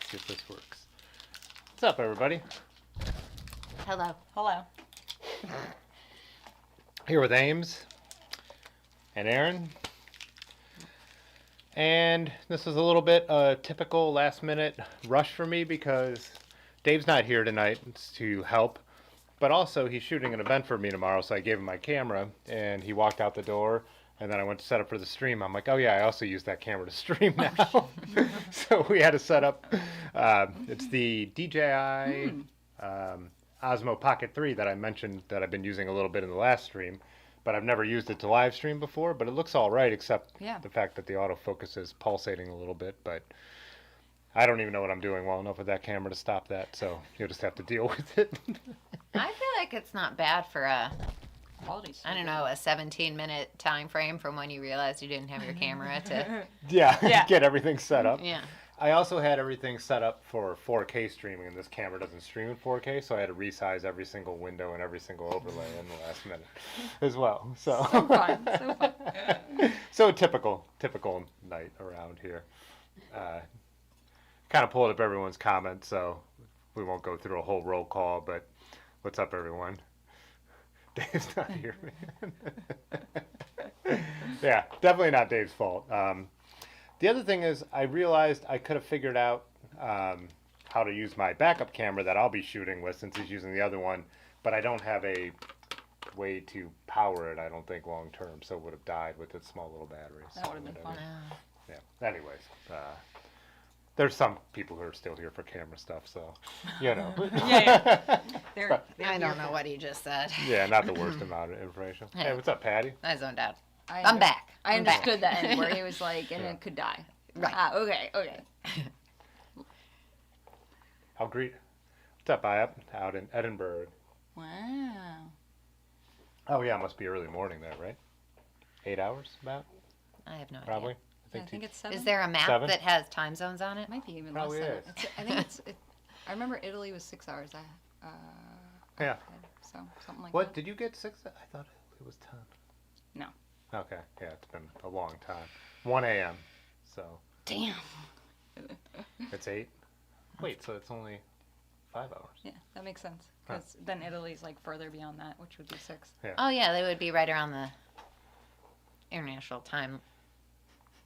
See if this works. What's up, everybody? Hello. Hello. Here with Ames and Erin. And this is a little bit typical last-minute rush for me because Dave's not here tonight to help. But also, he's shooting an event for me tomorrow, so I gave him my camera, and he walked out the door. And then I went to set up for the stream. I'm like, oh yeah, I also use that camera to stream now. So we had to set up. It's the DJI Osmo Pocket 3 that I mentioned that I've been using a little bit in the last stream. But I've never used it to live stream before. But it looks all right, except the fact that the autofocus is pulsating a little bit. But I don't even know what I'm doing well enough with that camera to stop that. So you'll just have to deal with it. I feel like it's not bad for a... Quality's I don't know, a 17-minute time frame from when you realized you didn't have your camera to... get everything set up. Yeah. I also had everything set up for 4K streaming, and this camera doesn't stream in 4K, so I had to resize every single window and every single overlay in the last minute as well. So fun. So fun. So typical night around here. Kind of pulled up everyone's comments, so we won't go through a whole roll call, but what's up, everyone? Dave's not here, man. Yeah, definitely not Dave's fault. The other thing is I realized I could have figured out how to use my backup camera that I'll be shooting with since he's using the other one, but I don't have a way to power it, I don't think, long term, so it would have died with its small little batteries. That would have been fun. Yeah, anyways. There's some people who are still here for camera stuff, so, you know. They're I don't know what he just said. Yeah, not the worst amount of information. Hey, what's up, Patty? I zoned out. I'm back. I I'm back. understood that end where he was like, and it could die. Right. Ah, okay. I'll greet. What's up, Iap? Out in Edinburgh. Wow. Oh, yeah, it must be early morning there, right? 8 hours, about? I have no Probably. idea. I think it's 7. Is there a map 7? that has time zones on it? It might be even Probably less is. than I think it's. I remember Italy was 6 hours. Yeah. So something like What, that. did you get 6? I thought it was 10. No. Okay, yeah, it's been a long time. 1 a.m., so Damn. it's 8. Wait, so it's only 5 hours. Yeah, that makes sense. Because then Italy's like further beyond that, which would be 6. Yeah. Oh, yeah, they would be right around the international time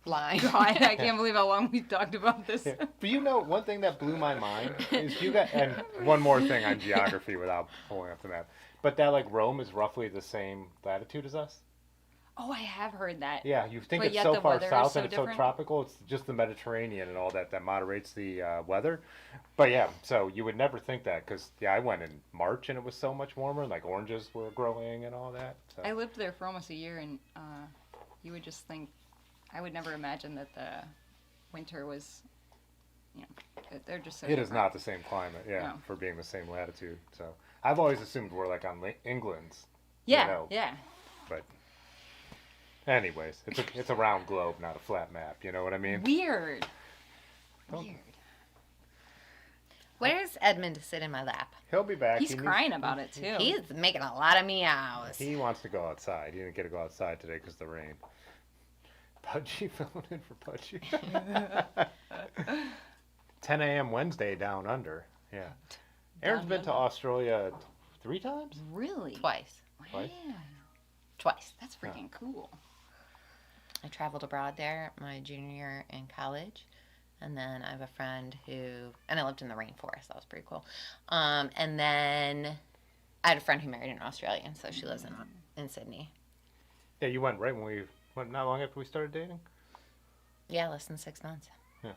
line. God, I can't believe how long we've talked about this. Yeah. But you know, one thing that blew my mind is you got, and one more thing on geography without pulling up the map, but that like Rome is roughly the same latitude as us. Oh, I have heard that. Yeah, you think But it's yet so the far weather is south so and it's different? so tropical. It's just the Mediterranean and all that moderates the weather. But yeah, so you would never think that because I went in March and it was so much warmer. Like oranges were growing and all that. So. I lived there for almost a year, and you would just think, I would never imagine that the winter was, they're just so It is different. not the same climate, No. for being the same latitude. So I've always assumed we're like on England's. Yeah, yeah. But anyways, it's a round globe, not a flat map. You know what I mean? Weird. Oh. Weird. Where's Edmund to sit in my lap? He'll be back. He's crying about it, too. He's making a lot of meows. He wants to go outside. He didn't get to go outside today because of the rain. Pudgy filling in for Pudgy. 10 a.m. Wednesday down under. Yeah. Erin's been to Australia 3 times? Really? Twice. Wow. Twice. That's freaking cool. I traveled abroad there my junior year in college. And then I have a friend and I lived in the rainforest. That was pretty cool. And then I had a friend who married an Australian, so she lives in Sydney. Yeah, you went right when we went, not long after we started dating? Yeah, less than 6 months. Yeah.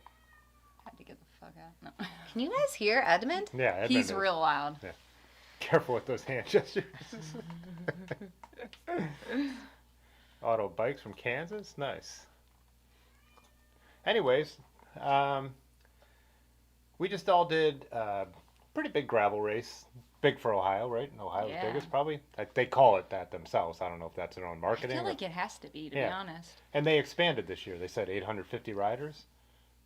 Had to get the fuck out. No. Can you guys hear Edmund? Yeah, Edmund He's is. real loud. Yeah. Careful with those hand gestures. Auto bikes from Kansas? Nice. Anyways, we just all did a pretty big gravel race. Big for Ohio, right? Ohio's Yeah. biggest, probably. They call it that themselves. I don't know if that's their own I marketing. feel like it has to be, to be honest. And they expanded this year. They said 850 riders.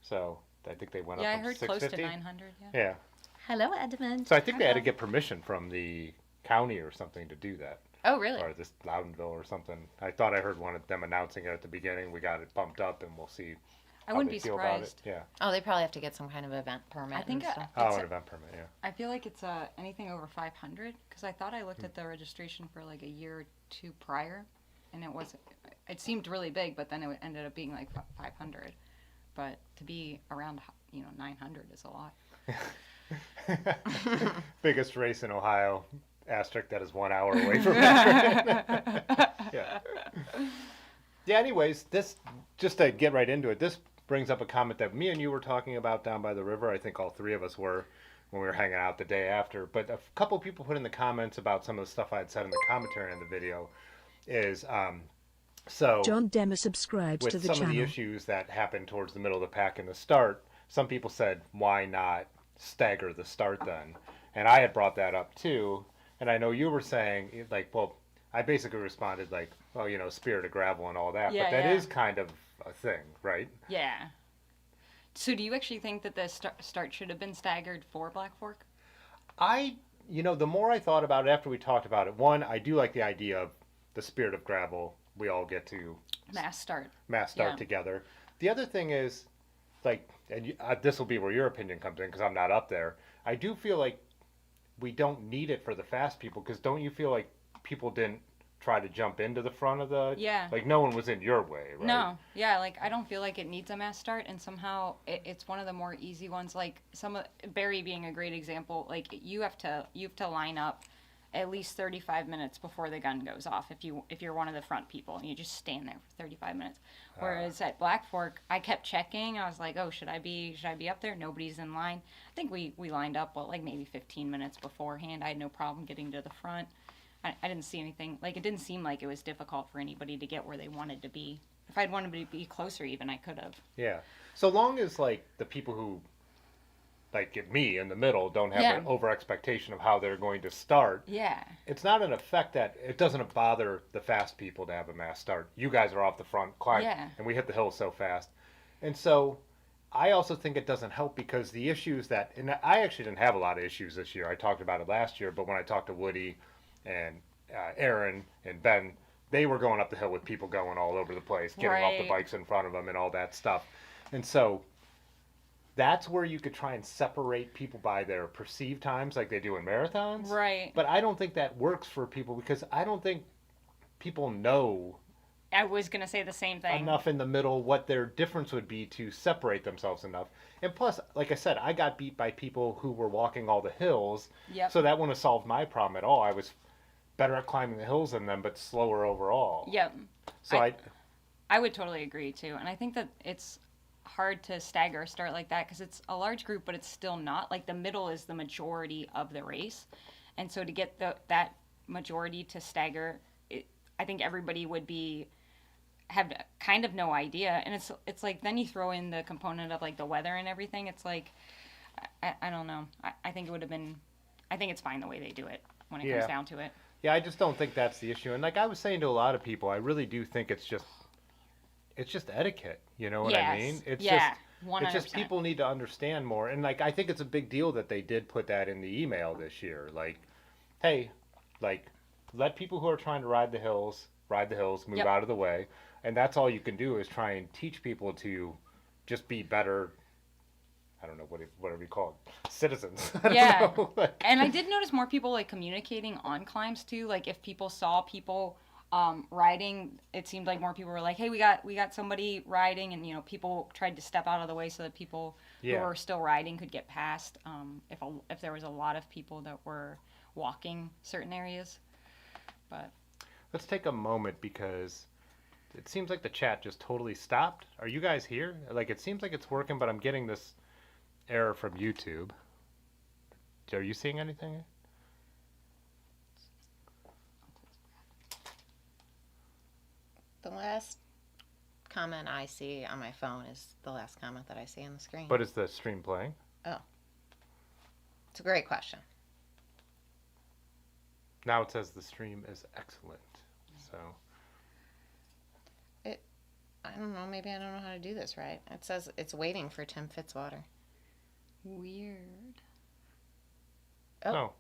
So I think they went Yeah, I up from heard close to 650. 900, yeah. Yeah. Hello, Edmund. So I think they had to get permission from the county or something to do that. Oh, really? Or this Loudonville or something. I thought I heard one of them announcing it at the beginning. We got it bumped up, and we'll see I how wouldn't they be feel about it. surprised. Yeah. Oh, they probably have to get some kind of event permit I think and stuff. Oh, an event permit, yeah. I feel like it's anything over 500 because I thought I looked at the registration for like a year or two prior, and it was it seemed really big, but then it ended up being like 500. But to be around 900 is a lot. Biggest race in Ohio, asterisk, that is 1 hour away from Akron. Yeah. Yeah, anyways, this, just to get right into it, this brings up a comment that me and you were talking about down by the river. I think all three of us were when we were hanging out the day after. But a couple people put in the comments about some of the stuff I had said in the commentary on the video is, so John Demmer subscribes with to the some channel. of the issues that happened towards the middle of the pack in the start, some people said, why not stagger the start then? And I had brought that up too. And I know you were saying, like, well, I basically responded like, well, spirit of gravel and all that. Yeah, but that yeah. is kind of a thing, right? Yeah. So do you actually think that the start should have been staggered for Black Fork? The more I thought about it after we talked about it, one, I do like the idea of the spirit of gravel. We all get to Mass start. yeah. together. The other thing is, like, and this will be where your opinion comes in because I'm not up there. I do feel like we don't need it for the fast people because don't you feel like people didn't try to jump into the front of the... Yeah. Like, no one was in your way, right? No, yeah, like I don't feel like it needs a mass start, and somehow it's one of the more easy ones. Like Barry being a great example. Like you have to line up at least 35 minutes before the gun goes off if you're one of the front people, and you just stand there for 35 minutes. Whereas at Black Fork, I kept checking. I was like, oh, should I be up there? Nobody's in line. I think we lined up like maybe 15 minutes beforehand. I had no problem getting to the front. I didn't see anything. Like, it didn't seem like it was difficult for anybody to get where they wanted to be. If I'd wanted to be closer even, I could have. Yeah. So long as, like, the people who, like me in the middle, don't have an over expectation of how they're going to start. Yeah. It's not an effect that it doesn't bother the fast people to have a mass start. You guys are off the front climb, and we hit the hill so fast. And so I also think it doesn't help because the issues that, and I actually didn't have a lot of issues this year. I talked about it last year, but when I talked to Woody and Erin and Ben, they were going up the hill with people going all over the place, getting off the bikes in front of them and all that stuff. And so that's where you could try and separate people by their perceived times like they do in marathons. Right. But I don't think that works for people because I don't think people know I was going to say the same thing. enough in the middle what their difference would be to separate themselves enough. And plus, like I said, I got beat by people who were walking all the hills. Yep. So that wouldn't have solved my problem at all. I was better at climbing the hills than them, but slower overall. Yep. So I would totally agree too. And I think that it's hard to stagger a start like that because it's a large group, but it's still not. Like the middle is the majority of the race. And so to get that majority to stagger, I think everybody would have kind of no idea. And it's like then you throw in the component of like the weather and everything. It's like, I don't know. I think it would have been, I think it's fine the way they do it when it comes down to it. Yeah, I just don't think that's the issue. And like I was saying to a lot of people, I really do think it's just etiquette. You know what I mean? It's 100%. It's just people need to understand more. And like I think it's a big deal that they did put that in the email this year. Like, hey, like let people who are trying to ride the hills, move out of the way. And that's all you can do is try and teach people to just be better. I don't know, whatever you call it, citizens. I don't know. Like, and I did notice more people like communicating on climbs too. Like if people saw people riding, it seemed like more people were like, "Hey, we got somebody riding," and people tried to step out of the way so that people who were still riding could get past. If there was a lot of people that were walking certain areas, but let's take a moment because it seems like the chat just totally stopped. Are you guys here? Like it seems like it's working, but I'm getting this error from YouTube. Are you seeing anything? The last comment I see on my phone is the last comment that I see on the screen. But is the stream playing? Oh. It's a great question. Now it says the stream is excellent. So I don't know, maybe I don't know how to do this right. It says it's waiting for Tim Fitzwater. weird. Oh.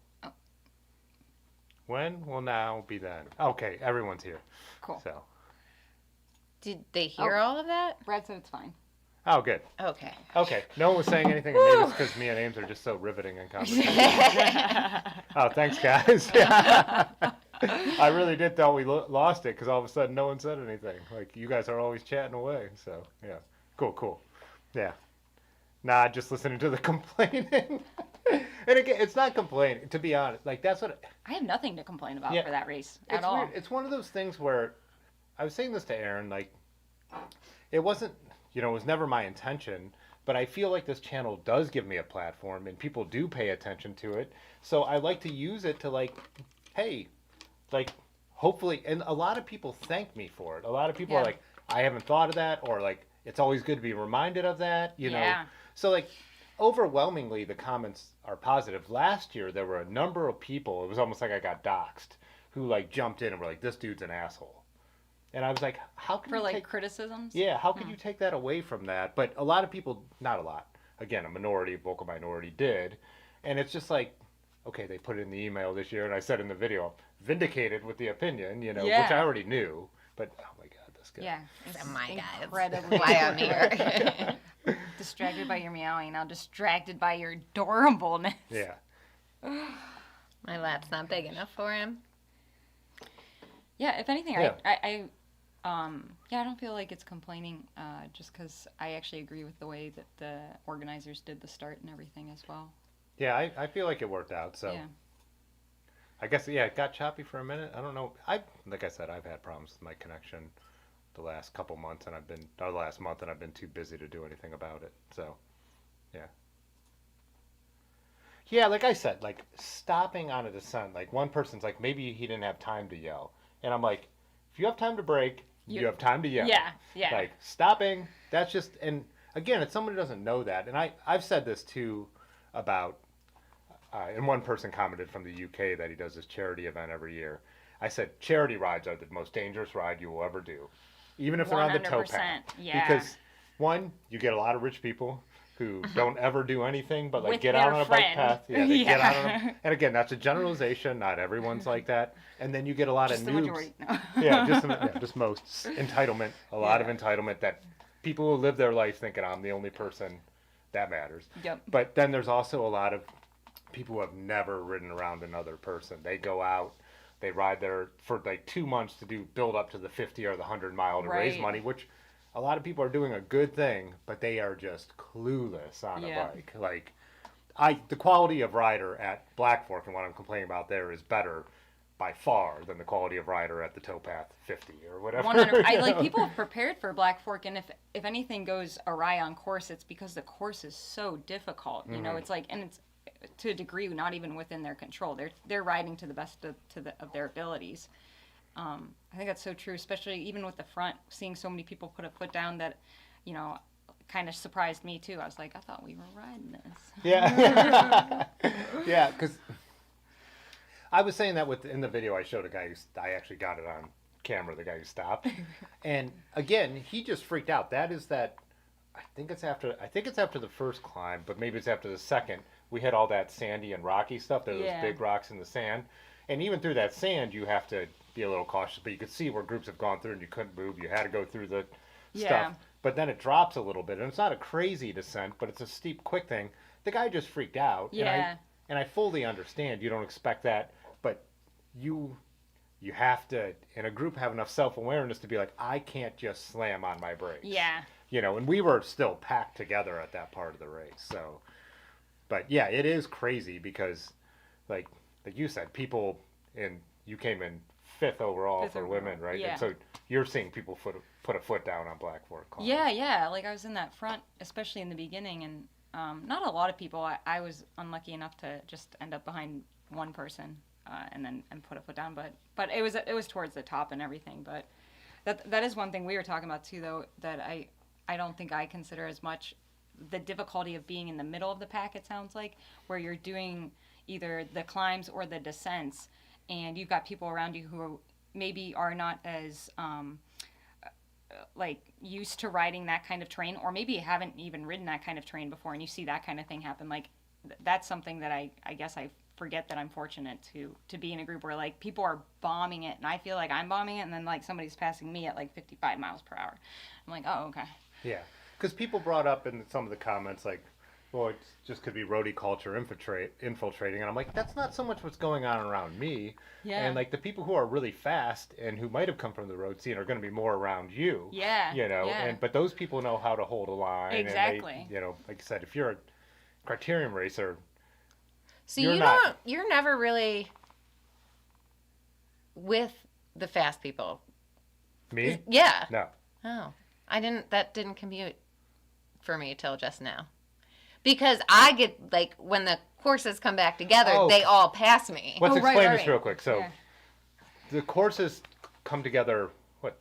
When will now be then? Okay, everyone's here. Cool. So Did they hear all of that? Brad said it's fine. Oh, good. Okay. Okay. No one was saying anything, and maybe it's because me and Ames are just so riveting in conversation. Oh, thanks, guys. Yeah. I really did thought we lost it because all of a sudden no one said anything. Like, you guys are always chatting away. So, yeah. Cool. Yeah. Nah, just listening to the complaining. And again, it's not complaining, to be honest. Like, that's what... I have nothing to complain about Yeah. for that race It's at all. weird. It's one of those things where... I was saying this to Erin, like... It wasn't... it was never my intention, but I feel like this channel does give me a platform, and people do pay attention to it. So I like to use it to, like... Hey... Like, hopefully... And a lot of people thank me for it. A lot of people are like, I haven't thought of that, or, like, it's always good to be reminded of that, you know? So, like... Overwhelmingly, the comments are positive. Last year, there were a number of people, it was almost like I got doxxed, who, like, jumped in and were like, this dude's an asshole. And I was like, how can For you like take... criticisms? Yeah, how could you take that away from that? But a lot of people, not a lot, again, a minority, vocal minority did. And it's just like, okay, they put it in the email this year, and I said in the video, vindicated with the opinion, which I already knew. But, oh my God, this guy. Yeah. Oh my God. Incredibly. Why I'm here. Distracted by your meowing, now distracted by your adorableness. Yeah. My lap's not big enough for him. Yeah, if anything, Yeah. I don't feel like it's complaining, just because I actually agree with the way that the organizers did the start and everything as well. Yeah, I feel like it worked out, so. Yeah. I guess, yeah, it got choppy for a minute. I don't know. Like I said, I've had problems with my connection the last couple months, and last month, and I've been too busy to do anything about it. So, yeah. Yeah, like I said, like stopping on a descent, like one person's like, maybe he didn't have time to yell. And I'm like, if you have time to brake, you have time to yell. Yeah. Like stopping, that's just, and again, it's someone who doesn't know that. And I've said this too about, and one person commented from the UK that he does this charity event every year. I said, charity rides are the most dangerous ride you will ever do. Even if they're on the towpath. Yeah. Because, one, you get a lot of rich people who don't ever do anything but like With get out their on a friend. bike path. Yeah, they get out on Yeah. a, and again, that's a generalization. Not everyone's like that. And then you get a lot Just of the noobs. majority. No. Just most. Entitlement. A lot of entitlement that people who live their life thinking I'm the only person that matters. Yep. But then there's also a lot of people who have never ridden around another person. They go out, they ride there for like 2 months to build up to the 50 or the 100 mile to raise Right. money, which a lot of people are doing a good thing, but they are just clueless on a bike. Like, the quality of rider at Blackfork and what I'm complaining about there is better by far than the quality of rider at the towpath 50 or whatever. 100. People have prepared for Blackfork, and if anything goes awry on course, it's because the course is so difficult. You know, it's like, and it's to a degree not even within their control. They're riding to the best of their abilities. I think that's so true, especially even with the front, seeing so many people put a foot down that, kind of surprised me too. I was like, I thought we were riding this. Yeah. Yeah, because I was saying that in the video I showed a guy I actually got it on camera, the guy who stopped. And again, he just freaked out. I think it's after the first climb, but maybe it's after the second. We had all that sandy and rocky stuff. There was those big rocks in the sand. And even through that sand, you have to be a little cautious. But you could see where groups have gone through and you couldn't move. You had to go through the stuff. But then it drops a little bit. And it's not a crazy descent, but it's a steep, quick thing. The guy just freaked out. Yeah. And I fully understand. You don't expect that. But you have to, in a group, have enough self-awareness to be like, I can't just slam on my brakes. Yeah. And we were still packed together at that part of the race. So, but yeah, it is crazy because, like you said, you came in fifth overall for women, right? Yeah. And so you're seeing people put a foot down on Blackfork climbs. Yeah. Like I was in that front, especially in the beginning, and not a lot of people. I was unlucky enough to just end up behind one person and put a foot down. But it was towards the top and everything. But that is one thing we were talking about too, though, that I don't think I consider as much the difficulty of being in the middle of the pack. It sounds like where you're doing either the climbs or the descents, and you've got people around you who maybe are not as used to riding that kind of terrain, or maybe haven't even ridden that kind of terrain before, and you see that kind of thing happen. Like that's something that I guess I forget that I'm fortunate to be in a group where like people are bombing it, and I feel like I'm bombing it, and then like somebody's passing me at like 55 miles per hour. I'm like, oh, okay. Yeah. Because people brought up in some of the comments, like, well, it just could be roadie culture infiltrating. And I'm like, that's not so much what's going on around me. Yeah. And, like, the people who are really fast and who might have come from the road scene are going to be more around you. Yeah. You know, Yeah. but those people know how to hold a line. Exactly. And they, you know, like I said, if you're a criterium racer, So you're not. you're never really with the fast people. Me? Yeah. No. Oh, that didn't commute for me till just now. Because I get, like, when the courses come back together, Oh. they all pass me. Let's Oh, right, explain right. this real quick. So, Yeah. the courses come together,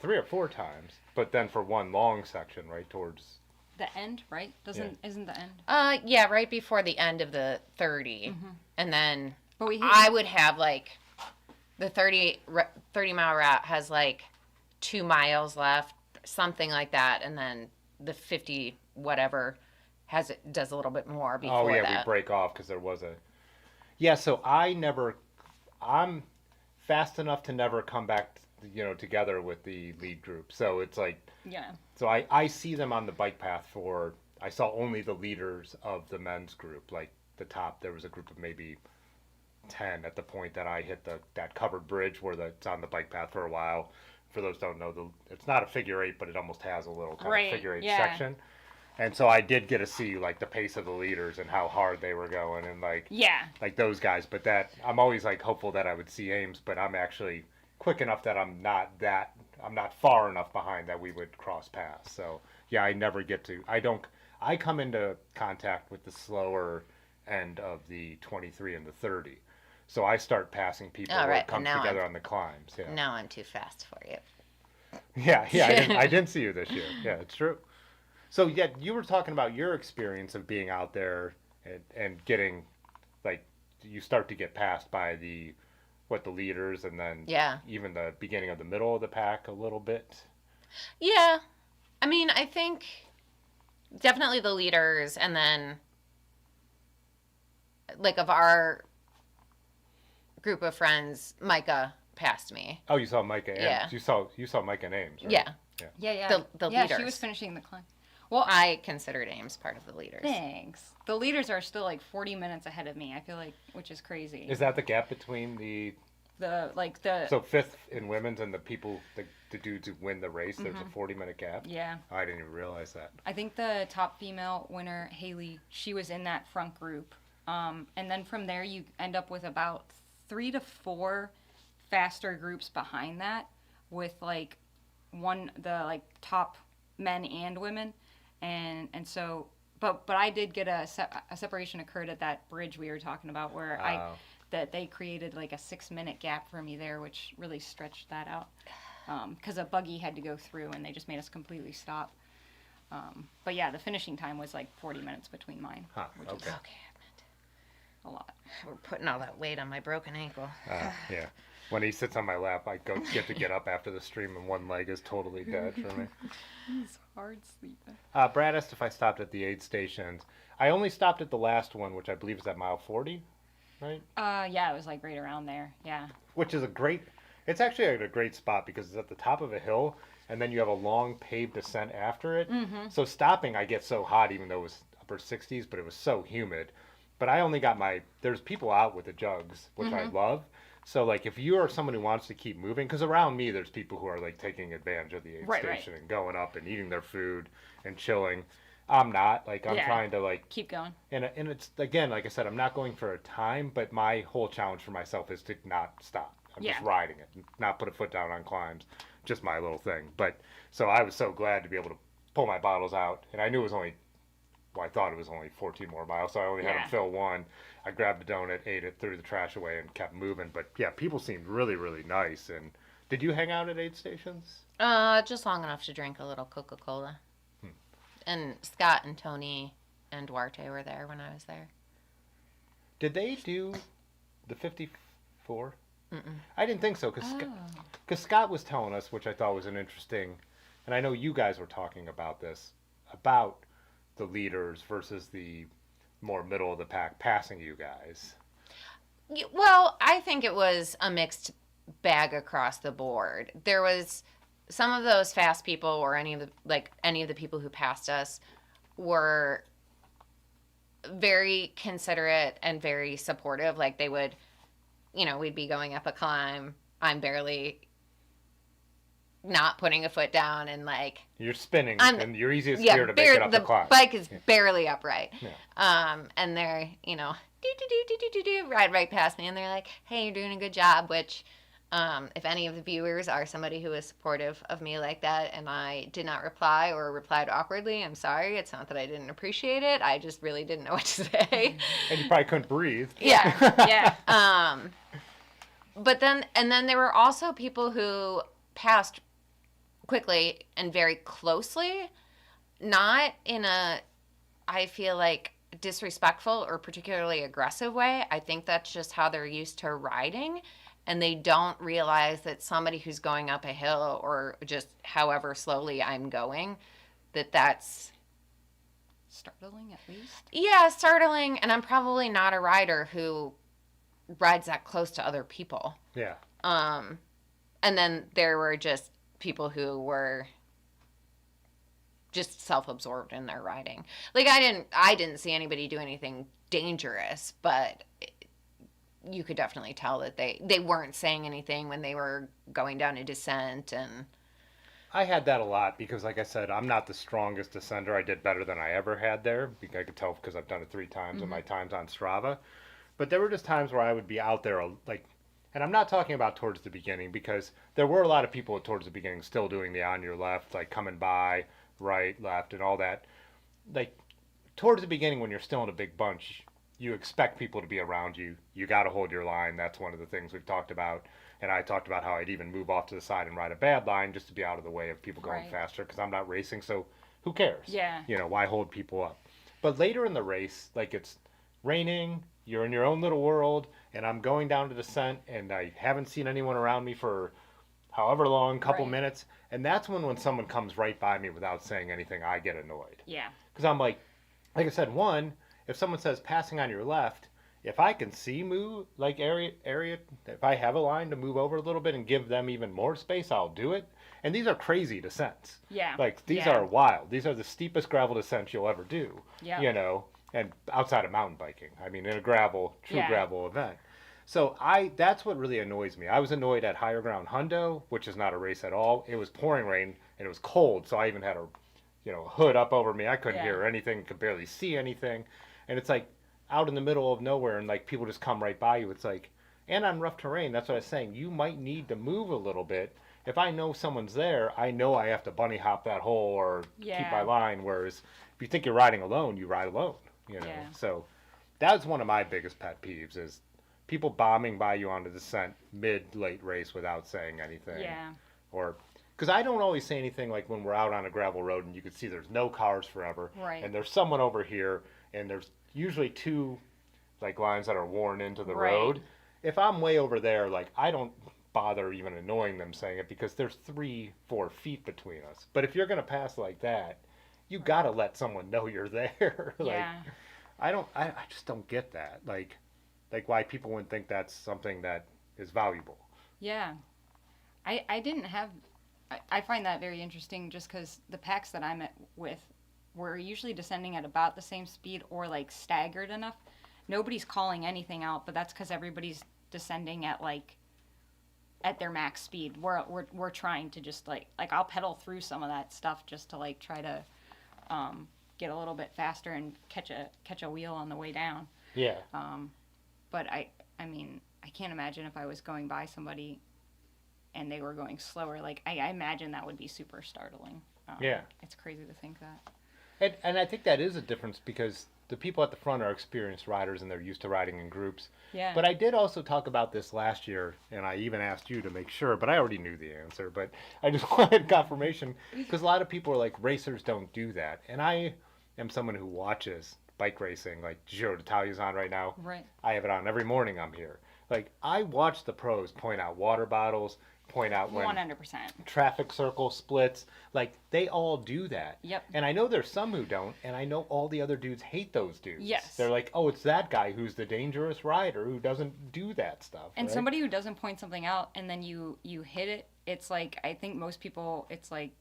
3 or 4 times, but then for one long section, right, towards... The end, right? Isn't the end? Yeah, right before the end of the 30. And then But I would have, like, the 30-mile route has, like, 2 miles left, something like that, and then the 50 whatever does a little bit more before we that. break off because there was a... Yeah, so I'm fast enough to never come back, together with the lead group. So it's like... Yeah. So I see them on the bike path I saw only the leaders of the men's group. Like, the top, there was a group of maybe 10 at the point that I hit that covered bridge where it's on the bike path for a while. For those who don't know, it's not a figure 8, but it almost has a little kind of figure 8 section. And so I did get to see, like, the pace of the leaders and how hard they were going and, like, like those guys. But I'm always, like, hopeful that I would see Ames, but I'm actually quick enough that I'm not far enough behind that we would cross paths. So, yeah, I never get to, I come into contact with the slower end of the 23 and the 30. So I start passing people Oh, who right. come together on the climbs. Yeah. Now I'm too fast for you. Yeah, I didn't see you this year. Yeah, it's true. So, yeah, you were talking about your experience of being out there and getting, like, you start to get passed by the leaders and then even the beginning of the middle of the pack a little bit. Yeah. I mean, I think definitely the leaders, and then, like, of our group of friends, Micah passed me. Oh, you saw Micah Ames. Yeah. You saw Micah Ames, right? Yeah. Yeah. The yeah, leaders. she was finishing the climb. Well, I considered Ames part of the leaders. Thanks. The leaders are still like 40 minutes ahead of me, I feel like, which is crazy. Is that the gap between the So 5th in women's and the people, the dudes who win the race, there's a 40-minute gap? Yeah. I didn't even realize that. I think the top female winner, Haley, she was in that front group. And then from there, you end up with about 3 to 4 faster groups behind that with, like, the top men and women. And so, but I did get a separation occurred at that bridge we were talking about where that they created like a 6-minute gap for me there, which really stretched that out. Because a buggy had to go through and they just made us completely stop. But yeah, the finishing time was like 40 minutes between mine, which is a lot. We're putting all that weight on my broken ankle. Yeah. When he sits on my lap, I get to get up after the stream and one leg is totally dead for me. He's hard sleeping. Brad asked if I stopped at the aid stations. I only stopped at the last one, which I believe is at mile 40, right? Yeah, it was like right around there. Yeah. Which is it's actually a great spot because it's at the top of a hill and then you have a long paved descent after it. Mm-hmm. So stopping, I get so hot even though it was upper 60s, but it was so humid. But I only got there's people out with the jugs, which I love. So, like, if you are someone who wants to keep moving, because around me there's people who are, like, taking advantage of the aid station and going up and eating their food and chilling. I'm not. Like, I'm trying to, like... Keep going. And it's, again, like I said, I'm not going for a time, but my whole challenge for myself is to not stop. I'm just riding it, not put a foot down on climbs. Just my little thing. But, so I was so glad to be able to pull my bottles out. And I knew it was only... Well, I thought it was only 14 more miles, so I only had them fill one. I grabbed a donut, ate it, threw the trash away, and kept moving. But, yeah, people seemed really, really nice. And did you hang out at aid stations? Just long enough to drink a little Coca-Cola. And Scott and Tony and Duarte were there when I was there. Did they do the 54? Mm-mm. I didn't think so, because Scott was telling us, which I thought was an interesting, and I know you guys were talking about this, about the leaders versus the more middle of the pack passing you guys. Well, I think it was a mixed bag across the board. There was some of those fast people or any of the people who passed us were very considerate and very supportive. Like they would, we'd be going up a climb. I'm barely not putting a foot down and like you're spinning and you're easiest gear to make it up the climb. The bike is barely upright. Yeah. And they're, ride right past me and they're like, hey, you're doing a good job, which if any of the viewers are somebody who is supportive of me like that and I did not reply or replied awkwardly, I'm sorry. It's not that I didn't appreciate it. I just really didn't know what to say. And you probably couldn't breathe. Yeah. Yeah. But then there were also people who passed quickly and very closely, not in a, I feel like, disrespectful or particularly aggressive way. I think that's just how they're used to riding, and they don't realize that somebody who's going up a hill or just however slowly I'm going, that's startling at least. Yeah, startling, and I'm probably not a rider who rides that close to other people. Yeah. And then there were just people who were just self-absorbed in their riding. Like I didn't see anybody do anything dangerous, but you could definitely tell that they weren't saying anything when they were going down a descent. And I had that a lot because, like I said, I'm not the strongest descender. I did better than I ever had there. I could tell because I've done it 3 times in my times on Strava. But there were just times where I would be out there like, and I'm not talking about towards the beginning because there were a lot of people towards the beginning still doing the on your left, like coming by, right, left, and all that. Like towards the beginning when you're still in a big bunch, you expect people to be around you. You got to hold your line. That's one of the things we've talked about. And I talked about how I'd even move off to the side and ride a bad line just to be out of the way of people going faster because I'm not racing. So who cares? Yeah. Why hold people up? But later in the race, like it's raining, you're in your own little world, and I'm going down to descent, and I haven't seen anyone around me for however long, couple minutes, and that's when someone comes right by me without saying anything, I get annoyed. Yeah. Because I'm like I said, one, if someone says passing on your left, if I can see move, like area, if I have a line to move over a little bit and give them even more space, I'll do it. And these are crazy descents. Yeah. Like, these are wild. These are the steepest gravel descents you'll ever do. Yeah. And outside of mountain biking. I mean, in a true gravel event. So that's what really annoys me. I was annoyed at Higher Ground Hundo, which is not a race at all. It was pouring rain and it was cold, so I even had a hood up over me. I couldn't hear anything, could barely see anything. And it's like out in the middle of nowhere and like people just come right by you. It's like, and on rough terrain, that's what I was saying. You might need to move a little bit. If I know someone's there, I know I have to bunny hop that hole or keep my line. Whereas if you think you're riding alone, you ride alone. So that's one of my biggest pet peeves is people bombing by you on the descent mid-late race without saying anything. Yeah. Or because I don't always say anything like when we're out on a gravel road and you can see there's no cars forever. Right. And there's someone over here and there's usually 2 like lines that are worn into the road. If I'm way over there, like I don't bother even annoying them saying it because there's 3-4 feet between us. But if you're going to pass like that, you got to let someone know you're there. I just don't get that. Like why people wouldn't think that's something that is valuable. Yeah. I didn't have, I find that very interesting just because the packs that I'm with were usually descending at about the same speed or like staggered enough. Nobody's calling anything out, but that's because everybody's descending at their max speed. We're trying to just like I'll pedal through some of that stuff just to like try to get a little bit faster and catch a wheel on the way down. Yeah. But I mean, I can't imagine if I was going by somebody and they were going slower. Like I imagine that would be super startling. It's crazy to think that. And I think that is a difference because the people at the front are experienced riders and they're used to riding in groups. Yeah. But I did also talk about this last year, and I even asked you to make sure, but I already knew the answer. But I just wanted confirmation because a lot of people are like, racers don't do that. And I am someone who watches bike racing, like Giro d'Italia's on right now. Right. I have it on every morning I'm here. Like, I watch the pros point out water bottles, point out when 100%. traffic circle splits. Like, they all do that. Yep. And I know there's some who don't, and I know all the other dudes hate those dudes. Yes. They're like, oh, it's that guy who's the dangerous rider who doesn't do that stuff. And right? somebody who doesn't point something out and then you hit it, it's like, I think most people, it's like,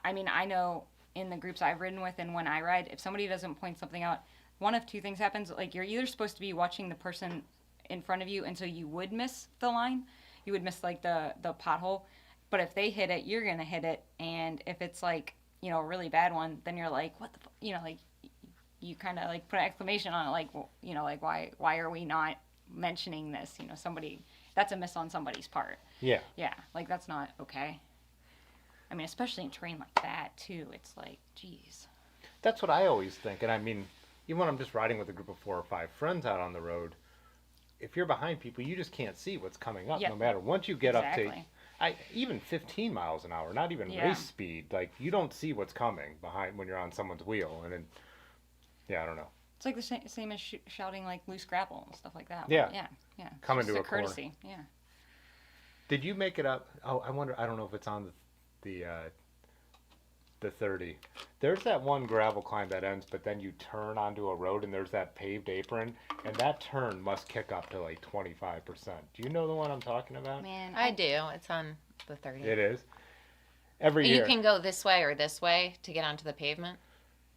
I mean, I know in the groups I've ridden with and when I ride, if somebody doesn't point something out, one of two things happens. Like, you're either supposed to be watching the person in front of you, and so you would miss the line. You would miss, like, the pothole. But if they hit it, you're going to hit it. And if it's, like, you know, a really bad one, then you're like, what the you know, like, you kind of, like, put an exclamation on it, like, well, you know, like, why are we not mentioning this? You know, somebody, that's a miss on somebody's part. Yeah. Yeah, like, that's not okay. I mean, especially in terrain like that, too. It's like, geez. That's what I always think. And I mean, even when I'm just riding with a group of 4 or 5 friends out on the road, if you're behind people, you just can't see what's coming up. Yep. No matter. Once you get up to, Exactly. even 15 miles an hour, not even Yeah. race speed, like, you don't see what's coming behind when you're on someone's wheel. And then, yeah, I don't know. It's like the same as shouting, like, loose gravel and stuff like that. Yeah. Yeah. Coming Just to a a corner. courtesy. Yeah. Did you make it up? Oh, I wonder. I don't know if it's on the 30. There's that one gravel climb that ends, but then you turn onto a road and there's that paved apron, and that turn must kick up to like 25%. Do you know the one I'm talking about? Man, I do. It's on the 30. It is. Every You year, can go this way or this way to get onto the pavement.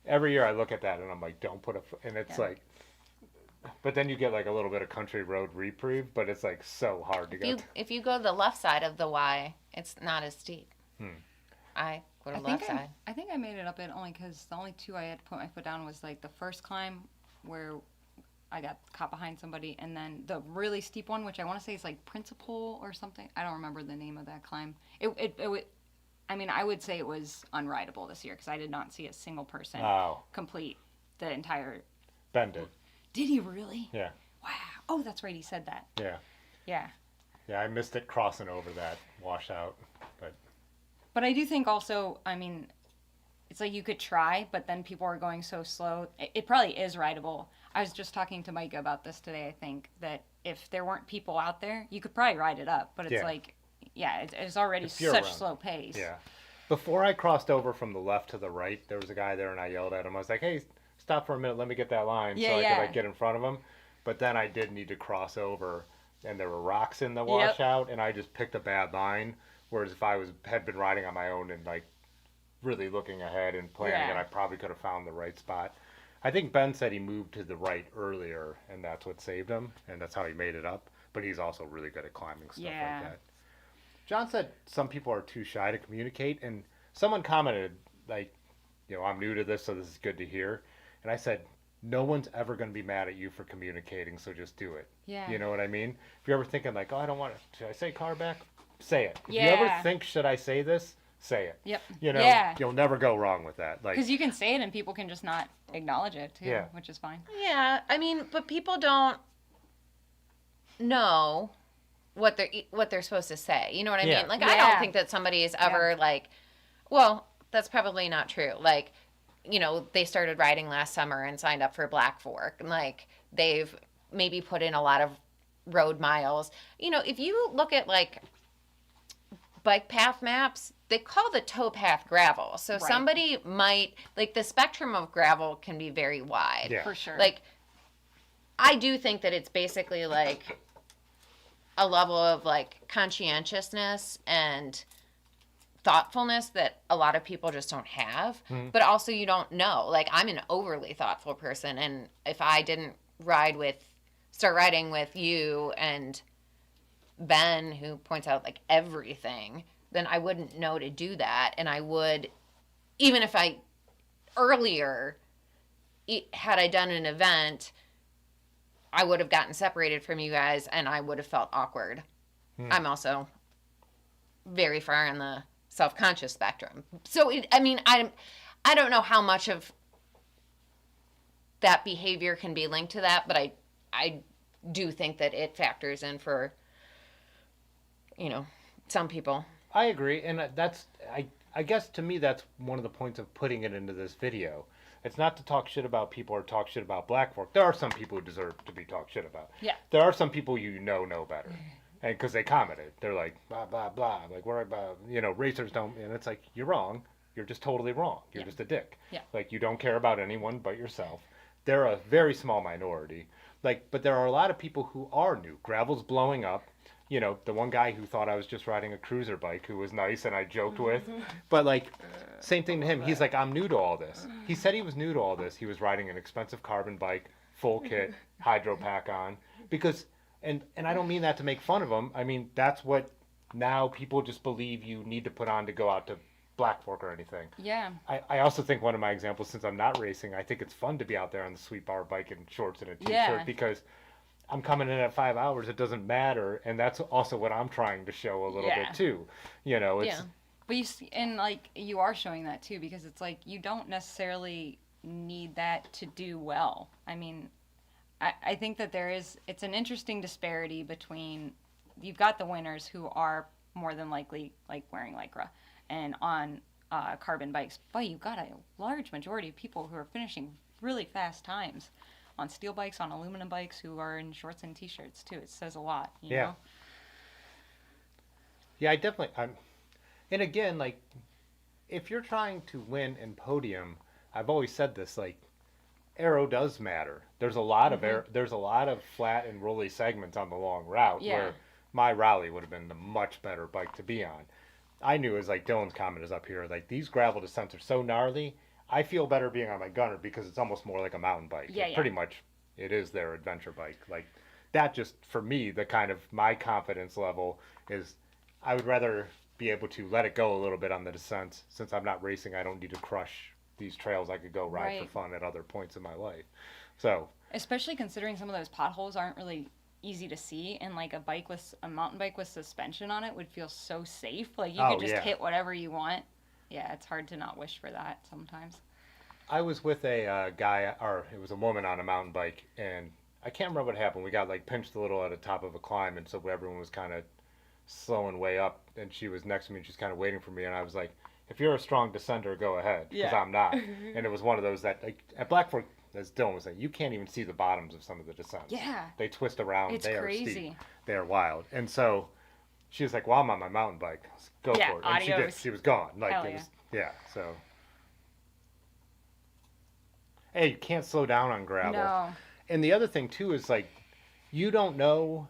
every year I look at that and I'm like, don't put a foot, and it's Yeah. like, but then you get like a little bit of country road reprieve, but it's like so hard to get. If you go the left side of the Y, it's not as steep. I go to I left side. I think I made it up it only because the only two I had to put my foot down was like the first climb where I got caught behind somebody, and then the really steep one, which I want to say is like Principal or something. I don't remember the name of that climb. I mean, I would say it was unrideable this year because I did not see a single person Oh, complete the entire. Ben did. Did he really? Yeah, Wow. Oh, that's right. He said that. yeah, Yeah. yeah. I missed it crossing over that washout, but But I do think also, I mean, it's like you could try, but then people are going so slow. It probably is rideable. I was just talking to Micah about this today. I think that if there weren't people out there, you could probably ride it up. But it's Yeah. like, yeah, it's already If you're such around. slow pace. yeah. Before I crossed over from the left to the right, there was a guy there, and I yelled at him. I was like, "Hey, stop for a minute. Let me get that line Yeah, so I yeah. could like get in front of him." But then I did need to cross over, and there were rocks in the Yep. washout, and I just picked a bad line. Whereas if I had been riding on my own and like really looking ahead and planning Yeah. it, I probably could have found the right spot. I think Ben said he moved to the right earlier, and that's what saved him, and that's how he made it up. But he's also really good at climbing stuff Yeah. like that. John said some people are too shy to communicate, and someone commented, like, you know, I'm new to this, so this is good to hear. And I said, no one's ever going to be mad at you for communicating, so just do it. Yeah. You know what I mean? If you're ever thinking, like, oh, I don't want to, should I say car back? Say it. If you Yeah. ever think, should I say this? Say it. Yep. You know, Yeah. you'll never go wrong with that. Like, Because you can say it and people can just not acknowledge it too, Yeah. which is fine. Yeah, I mean, but people don't know what they're supposed to say. You know what I Yeah. mean? Like, I Yeah. don't think that somebody is ever like, well, that's probably not true. Like, you know, they started riding last summer and signed up for Blackfork, and like they've maybe put in a lot of road miles. You know, if you look at like bike path maps, they call the towpath gravel. So Right. somebody might, like, the spectrum of gravel can be very wide. Yeah. For sure. Like, I do think that it's basically like a level of like conscientiousness and thoughtfulness that a lot of people just don't have. But also, you don't know. Like, I'm an overly thoughtful person, and if I didn't start riding with you and Ben, who points out like everything, then I wouldn't know to do that. And I would, even if I earlier had I done an event, I would have gotten separated from you guys and I would have felt awkward. I'm also very far on the self-conscious spectrum. So, I don't know how much of that behavior can be linked to that, but I do think that it factors in for, you know, some people. I agree, and I guess to me that's one of the points of putting it into this video. It's not to talk shit about people or talk shit about Blackfork. There are some people who deserve to be talked shit about. Yeah. There are some people you know better. And because they commented, they're like, blah, blah, blah. Like, we're about, racers don't. And it's like, you're wrong. You're just totally wrong. You're just a dick. Yeah. Like, you don't care about anyone but yourself. They're a very small minority. Like, but there are a lot of people who are new. Gravel's blowing up. The one guy who thought I was just riding a cruiser bike who was nice and I joked with. But, like, same thing to him. He's like, I'm new to all this. He said he was new to all this. He was riding an expensive carbon bike, full kit, hydro pack on. Because, and I don't mean that to make fun of him. I mean, that's what now people just believe you need to put on to go out to Blackfork or anything. Yeah. I also think one of my examples, since I'm not racing, I think it's fun to be out there on the sweet bar bike in shorts and a t-shirt because I'm coming in at 5 hours. It doesn't matter, and that's also what I'm trying to show a little bit too. It's But you see, and like you are showing that too, because it's like you don't necessarily need that to do well. I mean, I think that it's an interesting disparity between, you've got the winners who are more than likely like wearing Lycra and on carbon bikes, but you've got a large majority of people who are finishing really fast times on steel bikes, on aluminum bikes, who are in shorts and t-shirts too. It says a lot, you know? Yeah, I definitely. And again, like, if you're trying to win and podium, I've always said this, like, aero does matter. There's a lot of there's a lot of flat and rolly segments on the long route where my rally would have been the much better bike to be on. I knew, as like Dylan's comment is up here, like, these gravel descents are so gnarly. I feel better being on my gunner because it's almost more like a mountain bike. Pretty much, it is their adventure bike. Like, that just, for me, the kind of my confidence level is, I would rather be able to let it go a little bit on the descents. Since I'm not racing, I don't need to crush these trails. I could go ride for fun at other points in my life. So, especially considering some of those potholes aren't really easy to see, and like a mountain bike with suspension on it would feel so safe. Like, you could just hit whatever you want. Yeah, it's hard to not wish for that sometimes. I was with a guy, or it was a woman on a mountain bike, and I can't remember what happened. We got like pinched a little at the top of a climb, and so everyone was kind of slowing way up, and she was next to me, and she's kind of waiting for me, and I was like, if you're a strong descender, go ahead, because I'm not. And it was one of those that, like, at Blackfork, as Dylan was saying, you can't even see the bottoms of some of the descents. Yeah. They twist around. It's they crazy. Are steep. They are wild. And so she was like, well, I'm on my mountain bike. Go for it. And she did. She was gone. Like, Hell it was, so. Hey, you can't slow down on gravel. No. And the other thing, too, is, like, you don't know,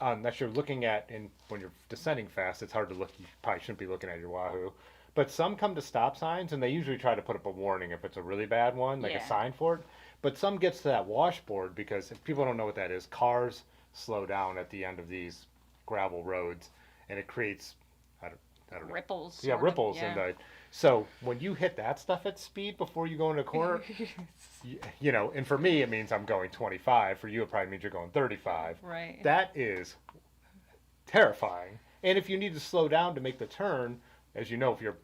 unless you're looking at, and when you're descending fast, it's hard to look. You probably shouldn't be looking at your Wahoo. But some come to stop signs, and they usually try to put up a warning if it's a really bad one, like a sign for it. But some gets to that washboard, because if people don't know what that is, cars slow down at the end of these gravel roads, and it creates, I don't know. Ripples. Yeah, ripples. Yeah. So when you hit that stuff at speed before you go into a corner, and for me, it means I'm going 25. For you, it probably means you're going 35. Right. That is terrifying. And if you need to slow down to make the turn, as you know, if your